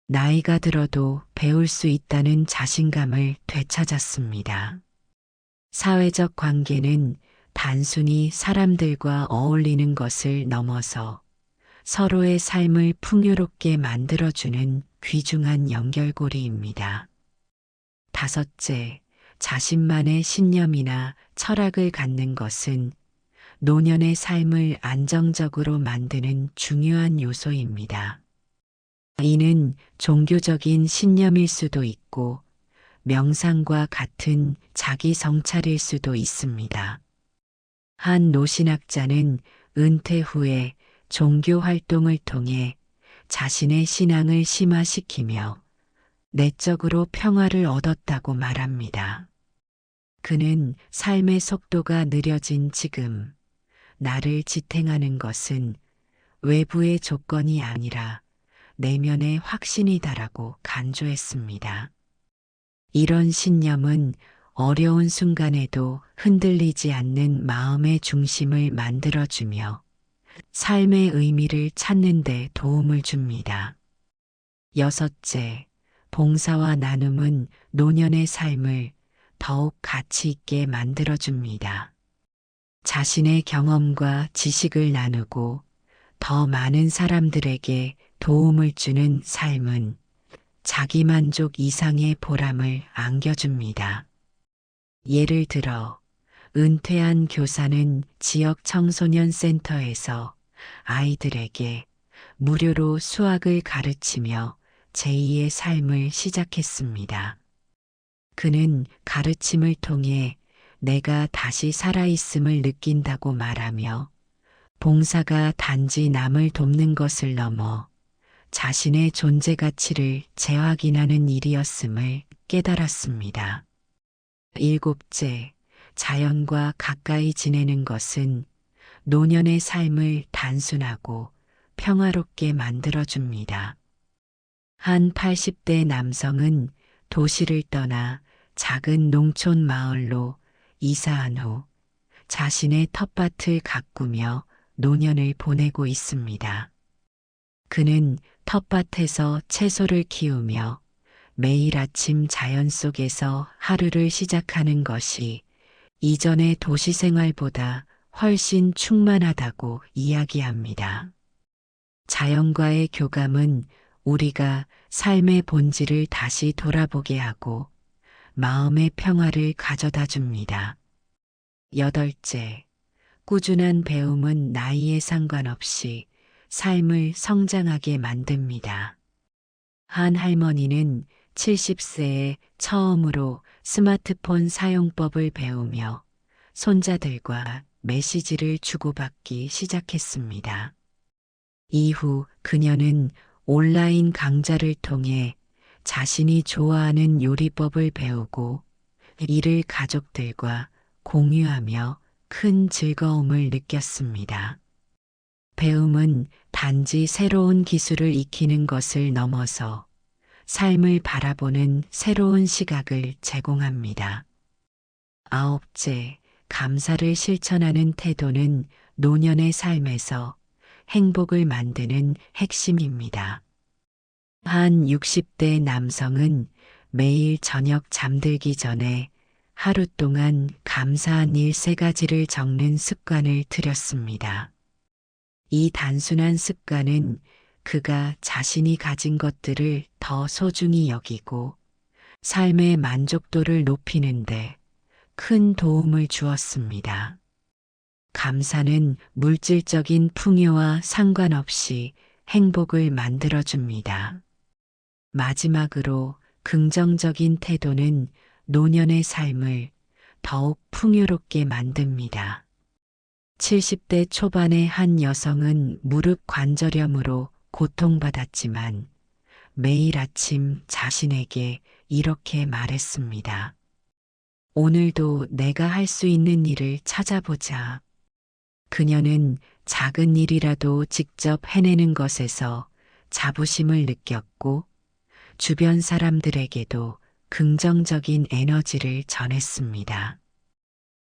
나이가 들어도 배울 수 있다는 자신감을 되찾았습니다. 사회적 관계는 단순히 사람들과 어울리는 것을 넘어서 서로의 삶을 풍요롭게 만들어주는 귀중한 연결고리입니다. 다섯째, 자신만의 신념이나 철학을 갖는 것은 노년의 삶을 안정적으로 만드는 중요한 요소입니다. 이는 종교적인 신념일 수도 있고 명상과 같은 자기 성찰일 수도 있습니다. 한 노신학자는 은퇴 후에 종교 활동을 통해 자신의 신앙을 심화시키며 내적으로 평화를 얻었다고 말합니다. 그는 삶의 속도가 느려진 지금 나를 지탱하는 것은 외부의 조건이 아니라 내면의 확신이다라고 강조했습니다. 이런 신념은 어려운 순간에도 흔들리지 않는 마음의 중심을 만들어주며 삶의 의미를 찾는 데 도움을 줍니다. 여섯째, 봉사와 나눔은 노년의 삶을 더욱 가치 있게 만들어줍니다. 자신의 경험과 지식을 나누고 더 많은 사람들에게 도움을 주는 삶은 자기만족 이상의 보람을 안겨줍니다. 예를 들어 은퇴한 교사는 지역 청소년 센터에서 아이들에게 무료로 수학을 가르치며 제2의 삶을 시작했습니다. 그는 가르침을 통해 내가 다시 살아있음을 느낀다고 말하며 봉사가 단지 남을 돕는 것을 넘어 자신의 존재 가치를 재확인하는 일이었음을 깨달았습니다. 일곱째, 자연과 가까이 지내는 것은 노년의 삶을 단순하고 평화롭게 만들어줍니다. 한 80대 남성은 도시를 떠나 작은 농촌 마을로 이사한 후 자신의 텃밭을 가꾸며 노년을 보내고 있습니다. 그는 텃밭에서 채소를 키우며 매일 아침 자연 속에서 하루를 시작하는 것이 이전의 도시 생활보다 훨씬 충만하다고 이야기합니다. 자연과의 교감은 우리가 삶의 본질을 다시 돌아보게 하고 마음의 평화를 가져다 줍니다. 8째, 꾸준한 배움은 나이에 상관없이 삶을 성장하게 만듭니다. 한 할머니는 70세에 처음으로 스마트폰 사용법을 배우며 손자들과 메시지를 주고받기 시작했습니다. 이후 그녀는 온라인 강좌를 통해 자신이 좋아하는 요리법을 배우고 이를 가족들과 공유하며 큰 즐거움을 느꼈습니다. 배움은 단지 새로운 기술을 익히는 것을 넘어서 삶을 바라보는 새로운 시각을 제공합니다. 9째, 감사를 실천하는 태도는 노년의 삶에서 행복을 만드는 핵심입니다. 한 60대 남성은 매일 저녁 잠들기 전에 하루 동안 감사한 일 3가지를 적는 습관을 들였습니다. 이 단순한 습관은 그가 자신이 가진 것들을 더 소중히 여기고 삶의 만족도를 높이는데 큰 도움을 주었습니다. 감사는 물질적인 풍요와 상관없이 행복을 만들어줍니다. 마지막으로 긍정적인 태도는 노년의 삶을 더욱 풍요롭게 만듭니다. 70대 초반의 한 여성은 무릎 관절염으로 고통받았지만 매일 아침 자신에게 이렇게 말했습니다. 오늘도 내가 할 수 있는 일을 찾아보자. 그녀는 작은 일이라도 직접 해내는 것에서 자부심을 느꼈고 주변 사람들에게도 긍정적인 에너지를 전했습니다.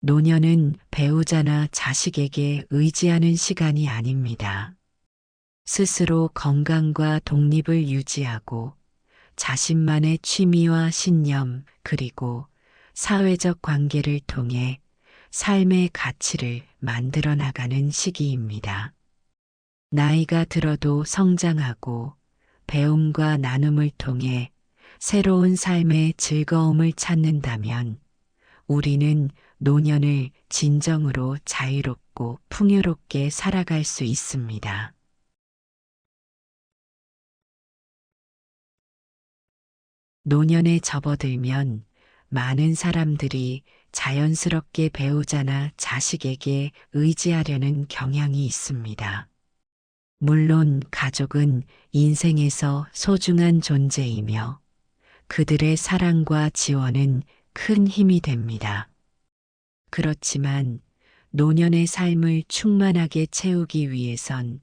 노년은 배우자나 자식에게 의지하는 시간이 아닙니다. 스스로 건강과 독립을 유지하고 자신만의 취미와 신념 그리고 사회적 관계를 통해 삶의 가치를 만들어 나가는 시기입니다. 나이가 들어도 성장하고 배움과 나눔을 통해 새로운 삶의 즐거움을 찾는다면 우리는 노년을 진정으로 자유롭고 풍요롭게 살아갈 수 있습니다. 노년에 접어들면 많은 사람들이 자연스럽게 배우자나 자식에게 의지하려는 경향이 있습니다. 물론 가족은 인생에서 소중한 존재이며 그들의 사랑과 지원은 큰 힘이 됩니다. 그렇지만 노년의 삶을 충만하게 채우기 위해선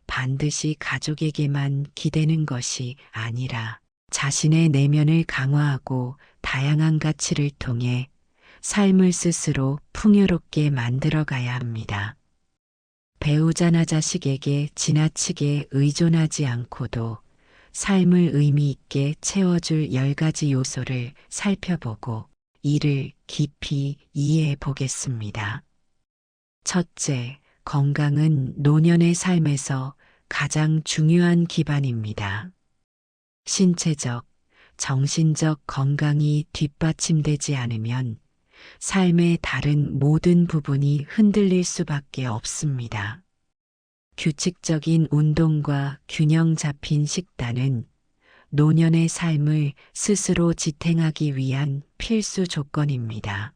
반드시 가족에게만 기대는 것이 아니라 자신의 내면을 강화하고 다양한 가치를 통해 삶을 스스로 풍요롭게 만들어 가야 합니다. 배우자나 자식에게 지나치게 의존하지 않고도 삶을 의미 있게 채워줄 10가지 요소를 살펴보고 이를 깊이 이해해 보겠습니다. 첫째, 건강은 노년의 삶에서 가장 중요한 기반입니다. 신체적, 정신적 건강이 뒷받침되지 않으면 삶의 다른 모든 부분이 흔들릴 수밖에 없습니다. 규칙적인 운동과 균형 잡힌 식단은 노년의 삶을 스스로 지탱하기 위한 필수 조건입니다.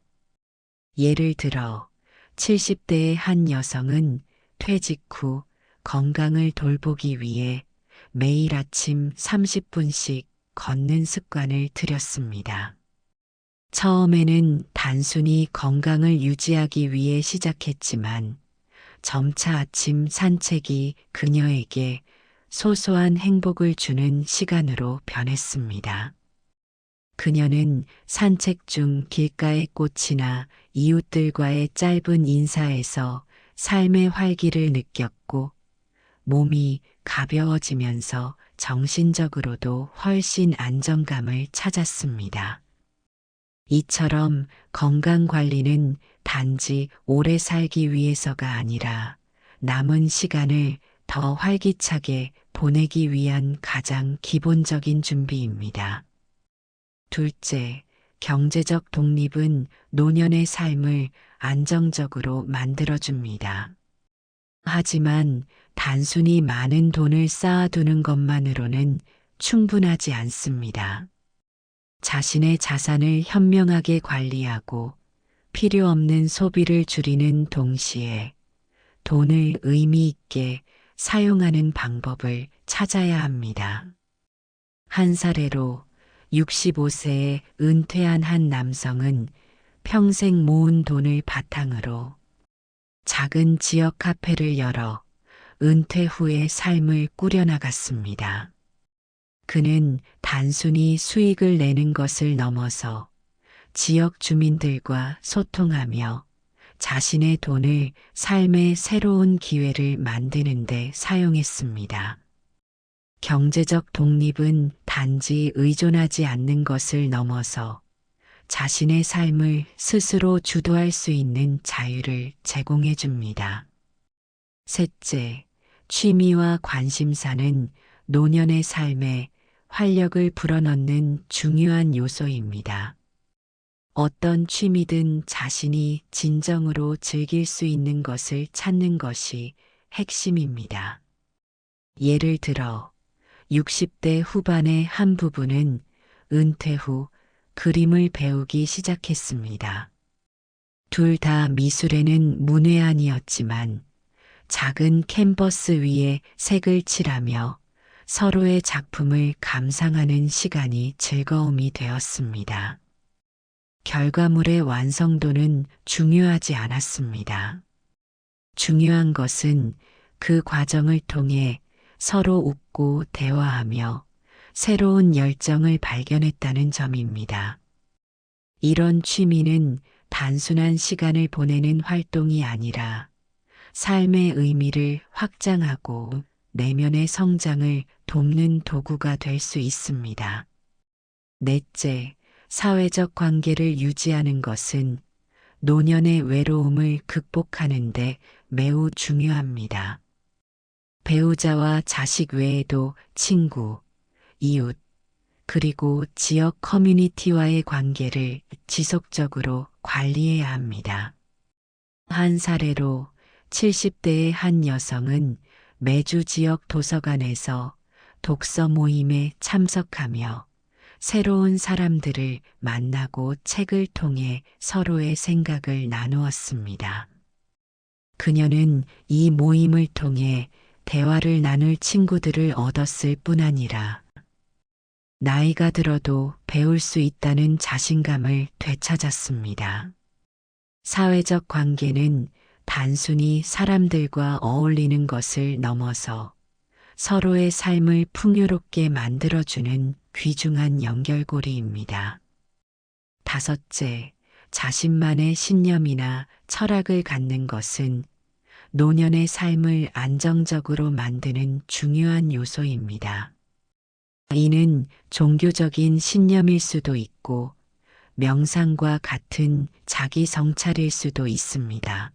예를 들어 70대의 한 여성은 퇴직 후 건강을 돌보기 위해 매일 아침 30분씩 걷는 습관을 들였습니다. 처음에는 단순히 건강을 유지하기 위해 시작했지만 점차 아침 산책이 그녀에게 소소한 행복을 주는 시간으로 변했습니다. 그녀는 산책 중 길가의 꽃이나 이웃들과의 짧은 인사에서 삶의 활기를 느꼈고 몸이 가벼워지면서 정신적으로도 훨씬 안정감을 찾았습니다. 이처럼 건강 관리는 단지 오래 살기 위해서가 아니라 남은 시간을 더 활기차게 보내기 위한 가장 기본적인 준비입니다. 둘째, 경제적 독립은 노년의 삶을 안정적으로 만들어줍니다. 하지만 단순히 많은 돈을 쌓아두는 것만으로는 충분하지 않습니다. 자신의 자산을 현명하게 관리하고 필요 없는 소비를 줄이는 동시에 돈을 의미 있게 사용하는 방법을 찾아야 합니다. 한 사례로 65세에 은퇴한 한 남성은 평생 모은 돈을 바탕으로 작은 지역 카페를 열어 은퇴 후의 삶을 꾸려나갔습니다. 그는 단순히 수익을 내는 것을 넘어서 지역 주민들과 소통하며 자신의 돈을 삶의 새로운 기회를 만드는 데 사용했습니다. 경제적 독립은 단지 의존하지 않는 것을 넘어서 자신의 삶을 스스로 주도할 수 있는 자유를 제공해 줍니다. 셋째, 취미와 관심사는 노년의 삶에 활력을 불어넣는 중요한 요소입니다. 어떤 취미든 자신이 진정으로 즐길 수 있는 것을 찾는 것이 핵심입니다. 예를 들어 60대 후반의 한 부부는 은퇴 후 그림을 배우기 시작했습니다. 둘 다 미술에는 문외한이었지만 작은 캔버스 위에 색을 칠하며 서로의 작품을 감상하는 시간이 즐거움이 되었습니다. 결과물의 완성도는 중요하지 않았습니다. 중요한 것은 그 과정을 통해 서로 웃고 대화하며 새로운 열정을 발견했다는 점입니다. 이런 취미는 단순한 시간을 보내는 활동이 아니라 삶의 의미를 확장하고 내면의 성장을 돕는 도구가 될 수 있습니다. 넷째, 사회적 관계를 유지하는 것은 노년의 외로움을 극복하는 데 매우 중요합니다. 배우자와 자식 외에도 친구, 이웃, 그리고 지역 커뮤니티와의 관계를 지속적으로 관리해야 합니다. 한 사례로 70대의 한 여성은 매주 지역 도서관에서 독서 모임에 참석하며 새로운 사람들을 만나고 책을 통해 서로의 생각을 나누었습니다. 그녀는 이 모임을 통해 대화를 나눌 친구들을 얻었을 뿐 아니라 나이가 들어도 배울 수 있다는 자신감을 되찾았습니다. 사회적 관계는 단순히 사람들과 어울리는 것을 넘어서 서로의 삶을 풍요롭게 만들어주는 귀중한 연결고리입니다. 다섯째, 자신만의 신념이나 철학을 갖는 것은 노년의 삶을 안정적으로 만드는 중요한 요소입니다. 이는 종교적인 신념일 수도 있고 명상과 같은 자기 성찰일 수도 있습니다.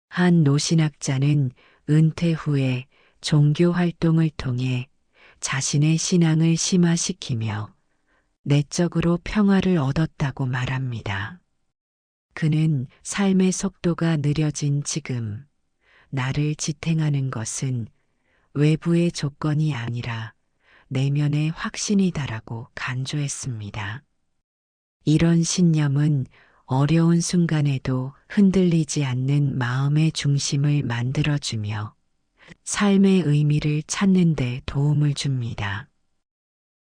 한 노신학자는 은퇴 후에 종교 활동을 통해 자신의 신앙을 심화시키며 내적으로 평화를 얻었다고 말합니다. 그는 삶의 속도가 느려진 지금 나를 지탱하는 것은 외부의 조건이 아니라 내면의 확신이다라고 강조했습니다. 이런 신념은 어려운 순간에도 흔들리지 않는 마음의 중심을 만들어주며 삶의 의미를 찾는 데 도움을 줍니다.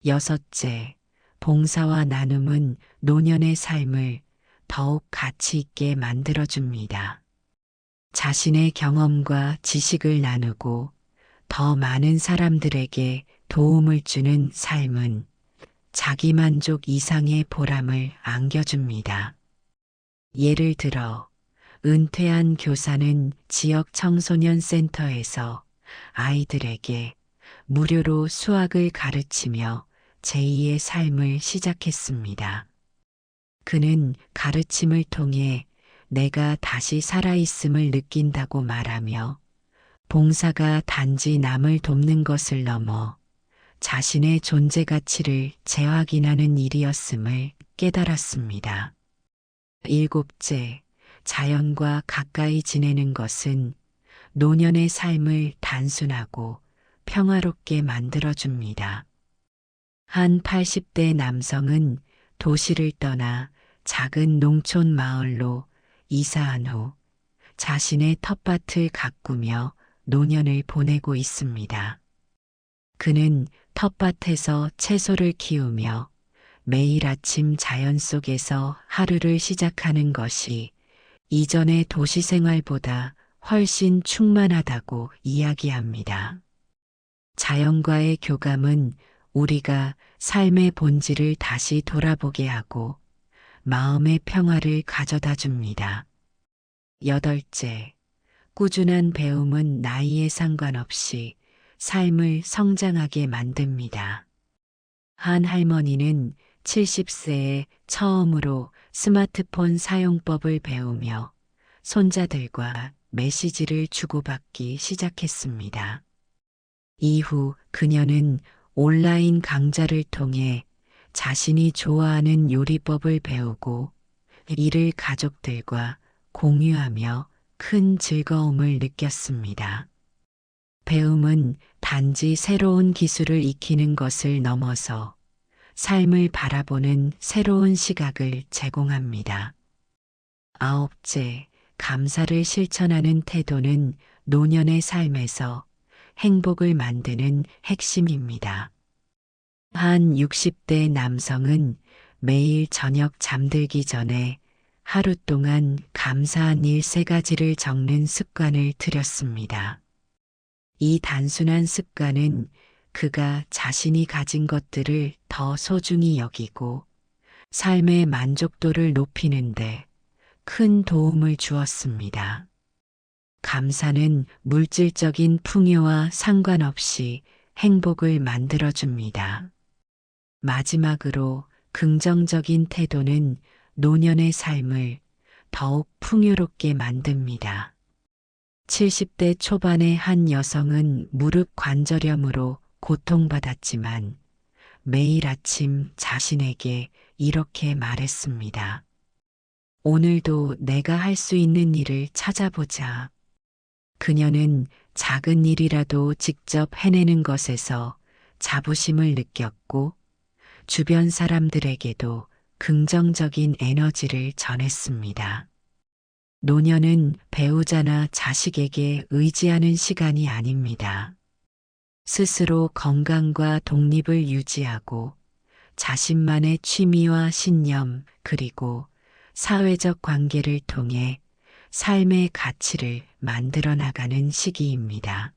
여섯째, 봉사와 나눔은 노년의 삶을 더욱 가치 있게 만들어줍니다. 자신의 경험과 지식을 나누고 더 많은 사람들에게 도움을 주는 삶은 자기만족 이상의 보람을 안겨줍니다. 예를 들어 은퇴한 교사는 지역 청소년 센터에서 아이들에게 무료로 수학을 가르치며 제2의 삶을 시작했습니다. 그는 가르침을 통해 내가 다시 살아있음을 느낀다고 말하며 봉사가 단지 남을 돕는 것을 넘어 자신의 존재 가치를 재확인하는 일이었음을 깨달았습니다. 일곱째, 자연과 가까이 지내는 것은 노년의 삶을 단순하고 평화롭게 만들어줍니다. 한 80대 남성은 도시를 떠나 작은 농촌 마을로 이사한 후 자신의 텃밭을 가꾸며 노년을 보내고 있습니다. 그는 텃밭에서 채소를 키우며 매일 아침 자연 속에서 하루를 시작하는 것이 이전의 도시 생활보다 훨씬 충만하다고 이야기합니다. 자연과의 교감은 우리가 삶의 본질을 다시 돌아보게 하고 마음의 평화를 가져다 줍니다. 여덟째, 꾸준한 배움은 나이에 상관없이 삶을 성장하게 만듭니다. 한 할머니는 70세에 처음으로 스마트폰 사용법을 배우며 손자들과 메시지를 주고받기 시작했습니다. 이후 그녀는 온라인 강좌를 통해 자신이 좋아하는 요리법을 배우고 이를 가족들과 공유하며 큰 즐거움을 느꼈습니다. 배움은 단지 새로운 기술을 익히는 것을 넘어서 삶을 바라보는 새로운 시각을 제공합니다. 아홉째, 감사를 실천하는 태도는 노년의 삶에서 행복을 만드는 핵심입니다. 한 60대 남성은 매일 저녁 잠들기 전에 하루 동안 감사한 일 3가지를 적는 습관을 들였습니다. 이 단순한 습관은 그가 자신이 가진 것들을 더 소중히 여기고 삶의 만족도를 높이는데 큰 도움을 주었습니다. 감사는 물질적인 풍요와 상관없이 행복을 만들어줍니다. 마지막으로 긍정적인 태도는 노년의 삶을 더욱 풍요롭게 만듭니다. 70대 초반의 한 여성은 무릎 관절염으로 고통받았지만 매일 아침 자신에게 이렇게 말했습니다. 오늘도 내가 할 수 있는 일을 찾아보자. 그녀는 작은 일이라도 직접 해내는 것에서 자부심을 느꼈고 주변 사람들에게도 긍정적인 에너지를 전했습니다. 노년은 배우자나 자식에게 의지하는 시간이 아닙니다. 스스로 건강과 독립을 유지하고 자신만의 취미와 신념 그리고 사회적 관계를 통해 삶의 가치를 만들어 나가는 시기입니다.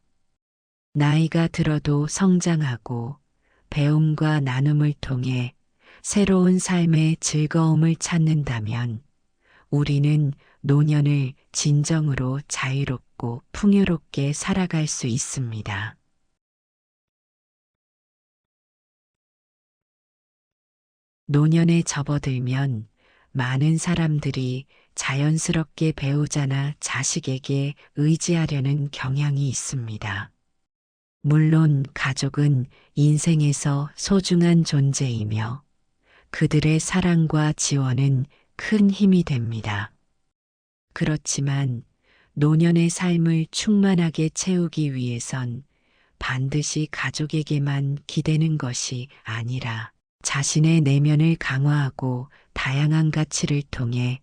나이가 들어도 성장하고 배움과 나눔을 통해 새로운 삶의 즐거움을 찾는다면 우리는 노년을 진정으로 자유롭고 풍요롭게 살아갈 수 있습니다. 노년에 접어들면 많은 사람들이 자연스럽게 배우자나 자식에게 의지하려는 경향이 있습니다. 물론 가족은 인생에서 소중한 존재이며 그들의 사랑과 지원은 큰 힘이 됩니다. 그렇지만 노년의 삶을 충만하게 채우기 위해선 반드시 가족에게만 기대는 것이 아니라 자신의 내면을 강화하고 다양한 가치를 통해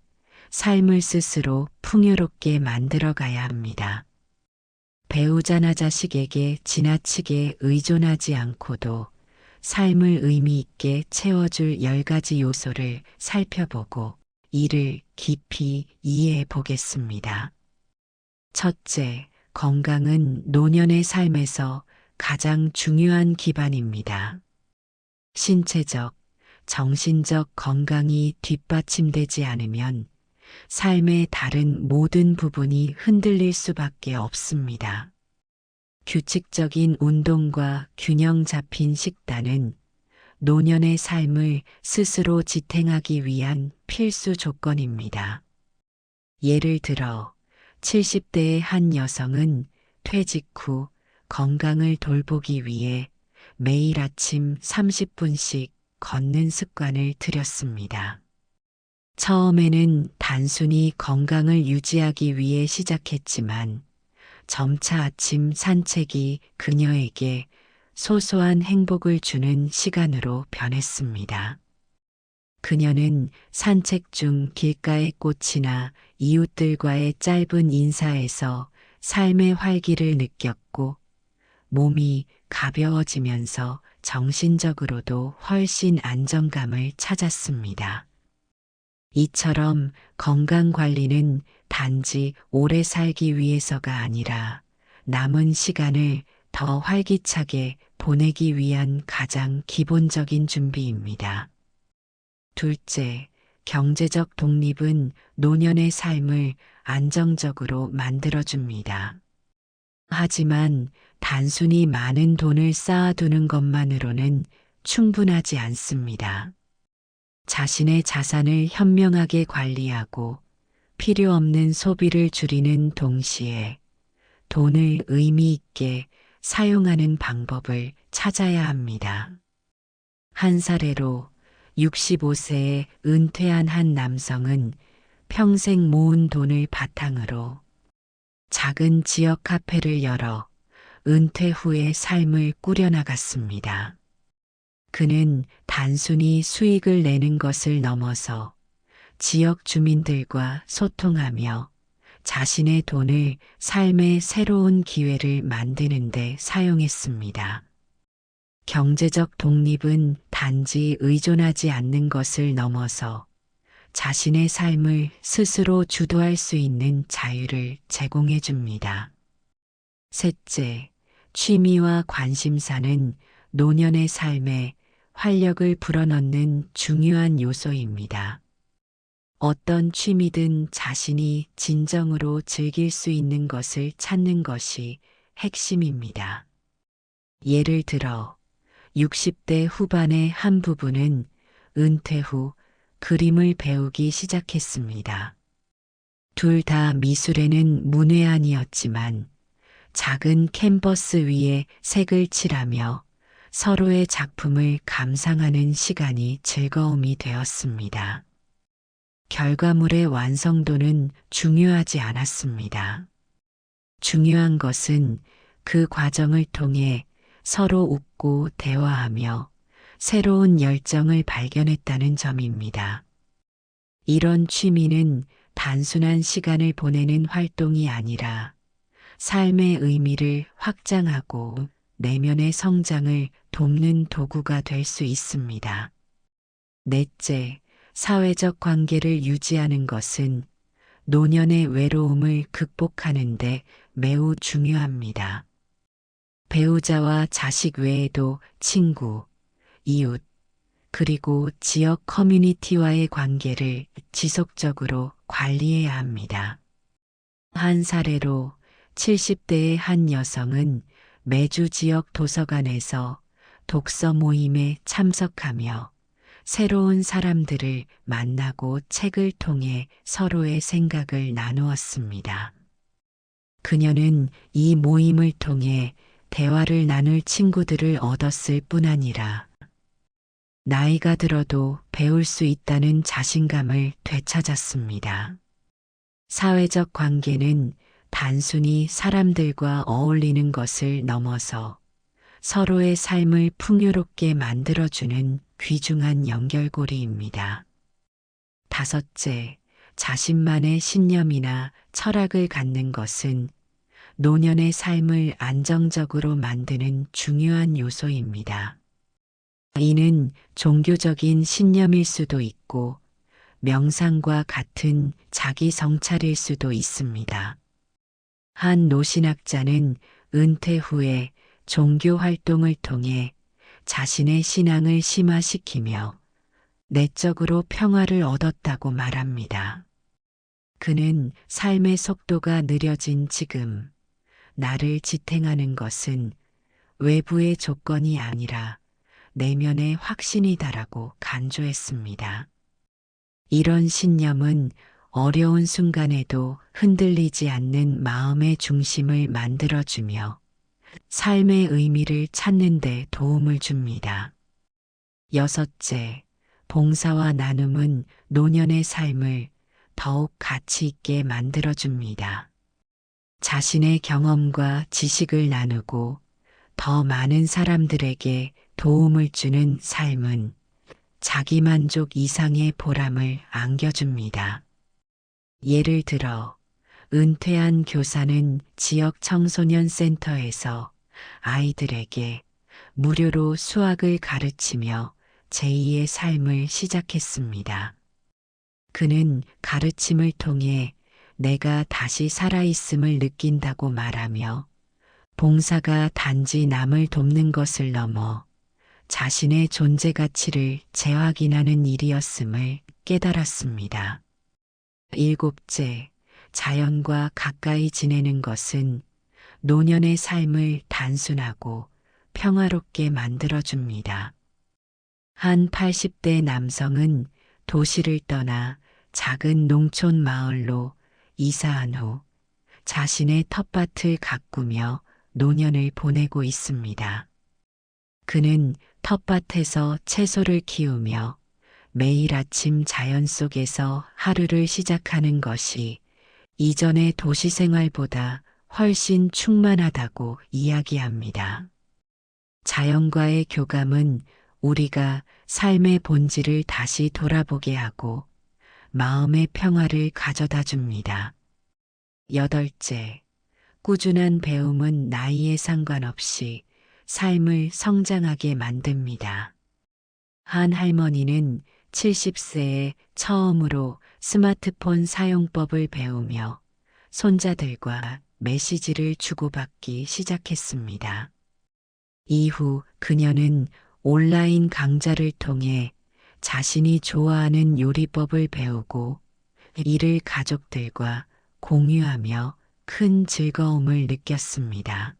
삶을 스스로 풍요롭게 만들어가야 합니다. 배우자나 자식에게 지나치게 의존하지 않고도 삶을 의미 있게 채워줄 10가지 요소를 살펴보고 이를 깊이 이해해 보겠습니다. 첫째, 건강은 노년의 삶에서 가장 중요한 기반입니다. 신체적, 정신적 건강이 뒷받침되지 않으면 삶의 다른 모든 부분이 흔들릴 수밖에 없습니다. 규칙적인 운동과 균형 잡힌 식단은 노년의 삶을 스스로 지탱하기 위한 필수 조건입니다. 예를 들어 70대의 한 여성은 퇴직 후 건강을 돌보기 위해 매일 아침 30분씩 걷는 습관을 들였습니다. 처음에는 단순히 건강을 유지하기 위해 시작했지만 점차 아침 산책이 그녀에게 소소한 행복을 주는 시간으로 변했습니다. 그녀는 산책 중 길가의 꽃이나 이웃들과의 짧은 인사에서 삶의 활기를 느꼈고 몸이 가벼워지면서 정신적으로도 훨씬 안정감을 찾았습니다. 이처럼 건강 관리는 단지 오래 살기 위해서가 아니라 남은 시간을 더 활기차게 보내기 위한 가장 기본적인 준비입니다. 둘째, 경제적 독립은 노년의 삶을 안정적으로 만들어줍니다. 하지만 단순히 많은 돈을 쌓아두는 것만으로는 충분하지 않습니다. 자신의 자산을 현명하게 관리하고 필요 없는 소비를 줄이는 동시에 돈을 의미 있게 사용하는 방법을 찾아야 합니다. 한 사례로 65세에 은퇴한 한 남성은 평생 모은 돈을 바탕으로 작은 지역 카페를 열어 은퇴 후의 삶을 꾸려나갔습니다. 그는 단순히 수익을 내는 것을 넘어서 지역 주민들과 소통하며 자신의 돈을 삶의 새로운 기회를 만드는 데 사용했습니다. 경제적 독립은 단지 의존하지 않는 것을 넘어서 자신의 삶을 스스로 주도할 수 있는 자유를 제공해 줍니다. 셋째, 취미와 관심사는 노년의 삶에 활력을 불어넣는 중요한 요소입니다. 어떤 취미든 자신이 진정으로 즐길 수 있는 것을 찾는 것이 핵심입니다. 예를 들어 60대 후반의 한 부부는 은퇴 후 그림을 배우기 시작했습니다. 둘 다 미술에는 문외한이었지만 작은 캔버스 위에 색을 칠하며 서로의 작품을 감상하는 시간이 즐거움이 되었습니다. 결과물의 완성도는 중요하지 않았습니다. 중요한 것은 그 과정을 통해 서로 웃고 대화하며 새로운 열정을 발견했다는 점입니다. 이런 취미는 단순한 시간을 보내는 활동이 아니라 삶의 의미를 확장하고 내면의 성장을 돕는 도구가 될 수 있습니다. 넷째, 사회적 관계를 유지하는 것은 노년의 외로움을 극복하는 데 매우 중요합니다. 배우자와 자식 외에도 친구, 이웃, 그리고 지역 커뮤니티와의 관계를 지속적으로 관리해야 합니다. 한 사례로 70대의 한 여성은 매주 지역 도서관에서 독서 모임에 참석하며 새로운 사람들을 만나고 책을 통해 서로의 생각을 나누었습니다. 그녀는 이 모임을 통해 대화를 나눌 친구들을 얻었을 뿐 아니라 나이가 들어도 배울 수 있다는 자신감을 되찾았습니다. 사회적 관계는 단순히 사람들과 어울리는 것을 넘어서 서로의 삶을 풍요롭게 만들어주는 귀중한 연결고리입니다. 다섯째, 자신만의 신념이나 철학을 갖는 것은 노년의 삶을 안정적으로 만드는 중요한 요소입니다. 이는 종교적인 신념일 수도 있고 명상과 같은 자기 성찰일 수도 있습니다. 한 노신학자는 은퇴 후에 종교 활동을 통해 자신의 신앙을 심화시키며 내적으로 평화를 얻었다고 말합니다. 그는 삶의 속도가 느려진 지금, 나를 지탱하는 것은 외부의 조건이 아니라 내면의 확신이다라고 간주했습니다. 이런 신념은 어려운 순간에도 흔들리지 않는 마음의 중심을 만들어주며 삶의 의미를 찾는 데 도움을 줍니다. 여섯째, 봉사와 나눔은 노년의 삶을 더욱 가치 있게 만들어줍니다. 자신의 경험과 지식을 나누고 더 많은 사람들에게 도움을 주는 삶은 자기만족 이상의 보람을 안겨줍니다. 예를 들어, 은퇴한 교사는 지역 청소년 센터에서 아이들에게 무료로 수학을 가르치며 제2의 삶을 시작했습니다. 그는 가르침을 통해 내가 다시 살아있음을 느낀다고 말하며 봉사가 단지 남을 돕는 것을 넘어 자신의 존재 가치를 재확인하는 일이었음을 깨달았습니다. 일곱째, 자연과 가까이 지내는 것은 노년의 삶을 단순하고 평화롭게 만들어줍니다. 한 80대 남성은 도시를 떠나 작은 농촌 마을로 이사한 후 자신의 텃밭을 가꾸며 노년을 보내고 있습니다. 그는 텃밭에서 채소를 키우며 매일 아침 자연 속에서 하루를 시작하는 것이 이전의 도시 생활보다 훨씬 충만하다고 이야기합니다. 자연과의 교감은 우리가 삶의 본질을 다시 돌아보게 하고 마음의 평화를 가져다 줍니다. 여덟째, 꾸준한 배움은 나이에 상관없이 삶을 성장하게 만듭니다. 한 할머니는 70세에 처음으로 스마트폰 사용법을 배우며 손자들과 메시지를 주고받기 시작했습니다. 이후 그녀는 온라인 강좌를 통해 자신이 좋아하는 요리법을 배우고 이를 가족들과 공유하며 큰 즐거움을 느꼈습니다.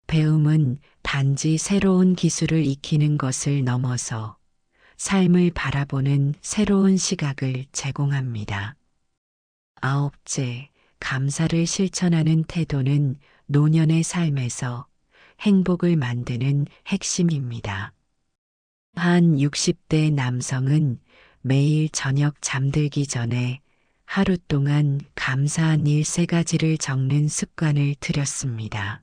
배움은 단지 새로운 기술을 익히는 것을 넘어서 삶을 바라보는 새로운 시각을 제공합니다. 아홉째, 감사를 실천하는 태도는 노년의 삶에서 행복을 만드는 핵심입니다. 한 60대 남성은 매일 저녁 잠들기 전에 하루 동안 감사한 일 3가지를 적는 습관을 들였습니다.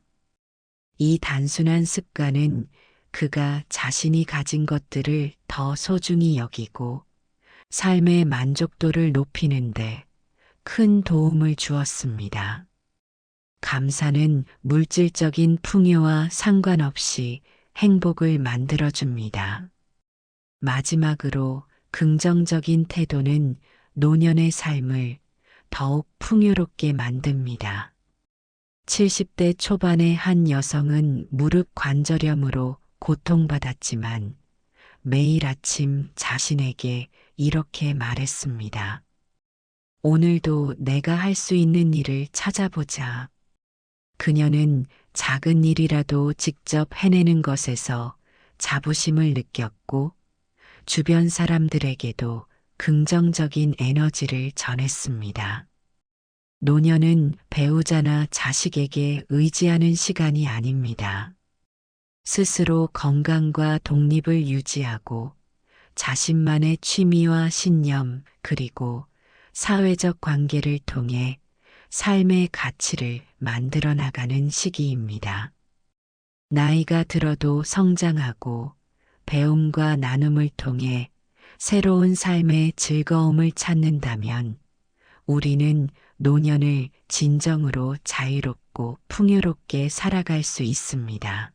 이 단순한 습관은 그가 자신이 가진 것들을 더 소중히 여기고 삶의 만족도를 높이는데 큰 도움을 주었습니다. 감사는 물질적인 풍요와 상관없이 행복을 만들어줍니다. 마지막으로 긍정적인 태도는 노년의 삶을 더욱 풍요롭게 만듭니다. 70대 초반의 한 여성은 무릎 관절염으로 고통받았지만 매일 아침 자신에게 이렇게 말했습니다. 오늘도 내가 할 수 있는 일을 찾아보자. 그녀는 작은 일이라도 직접 해내는 것에서 자부심을 느꼈고 주변 사람들에게도 긍정적인 에너지를 전했습니다. 노년은 배우자나 자식에게 의지하는 시간이 아닙니다. 스스로 건강과 독립을 유지하고 자신만의 취미와 신념 그리고 사회적 관계를 통해 삶의 가치를 만들어 나가는 시기입니다. 나이가 들어도 성장하고 배움과 나눔을 통해 새로운 삶의 즐거움을 찾는다면 우리는 노년을 진정으로 자유롭고 풍요롭게 살아갈 수 있습니다.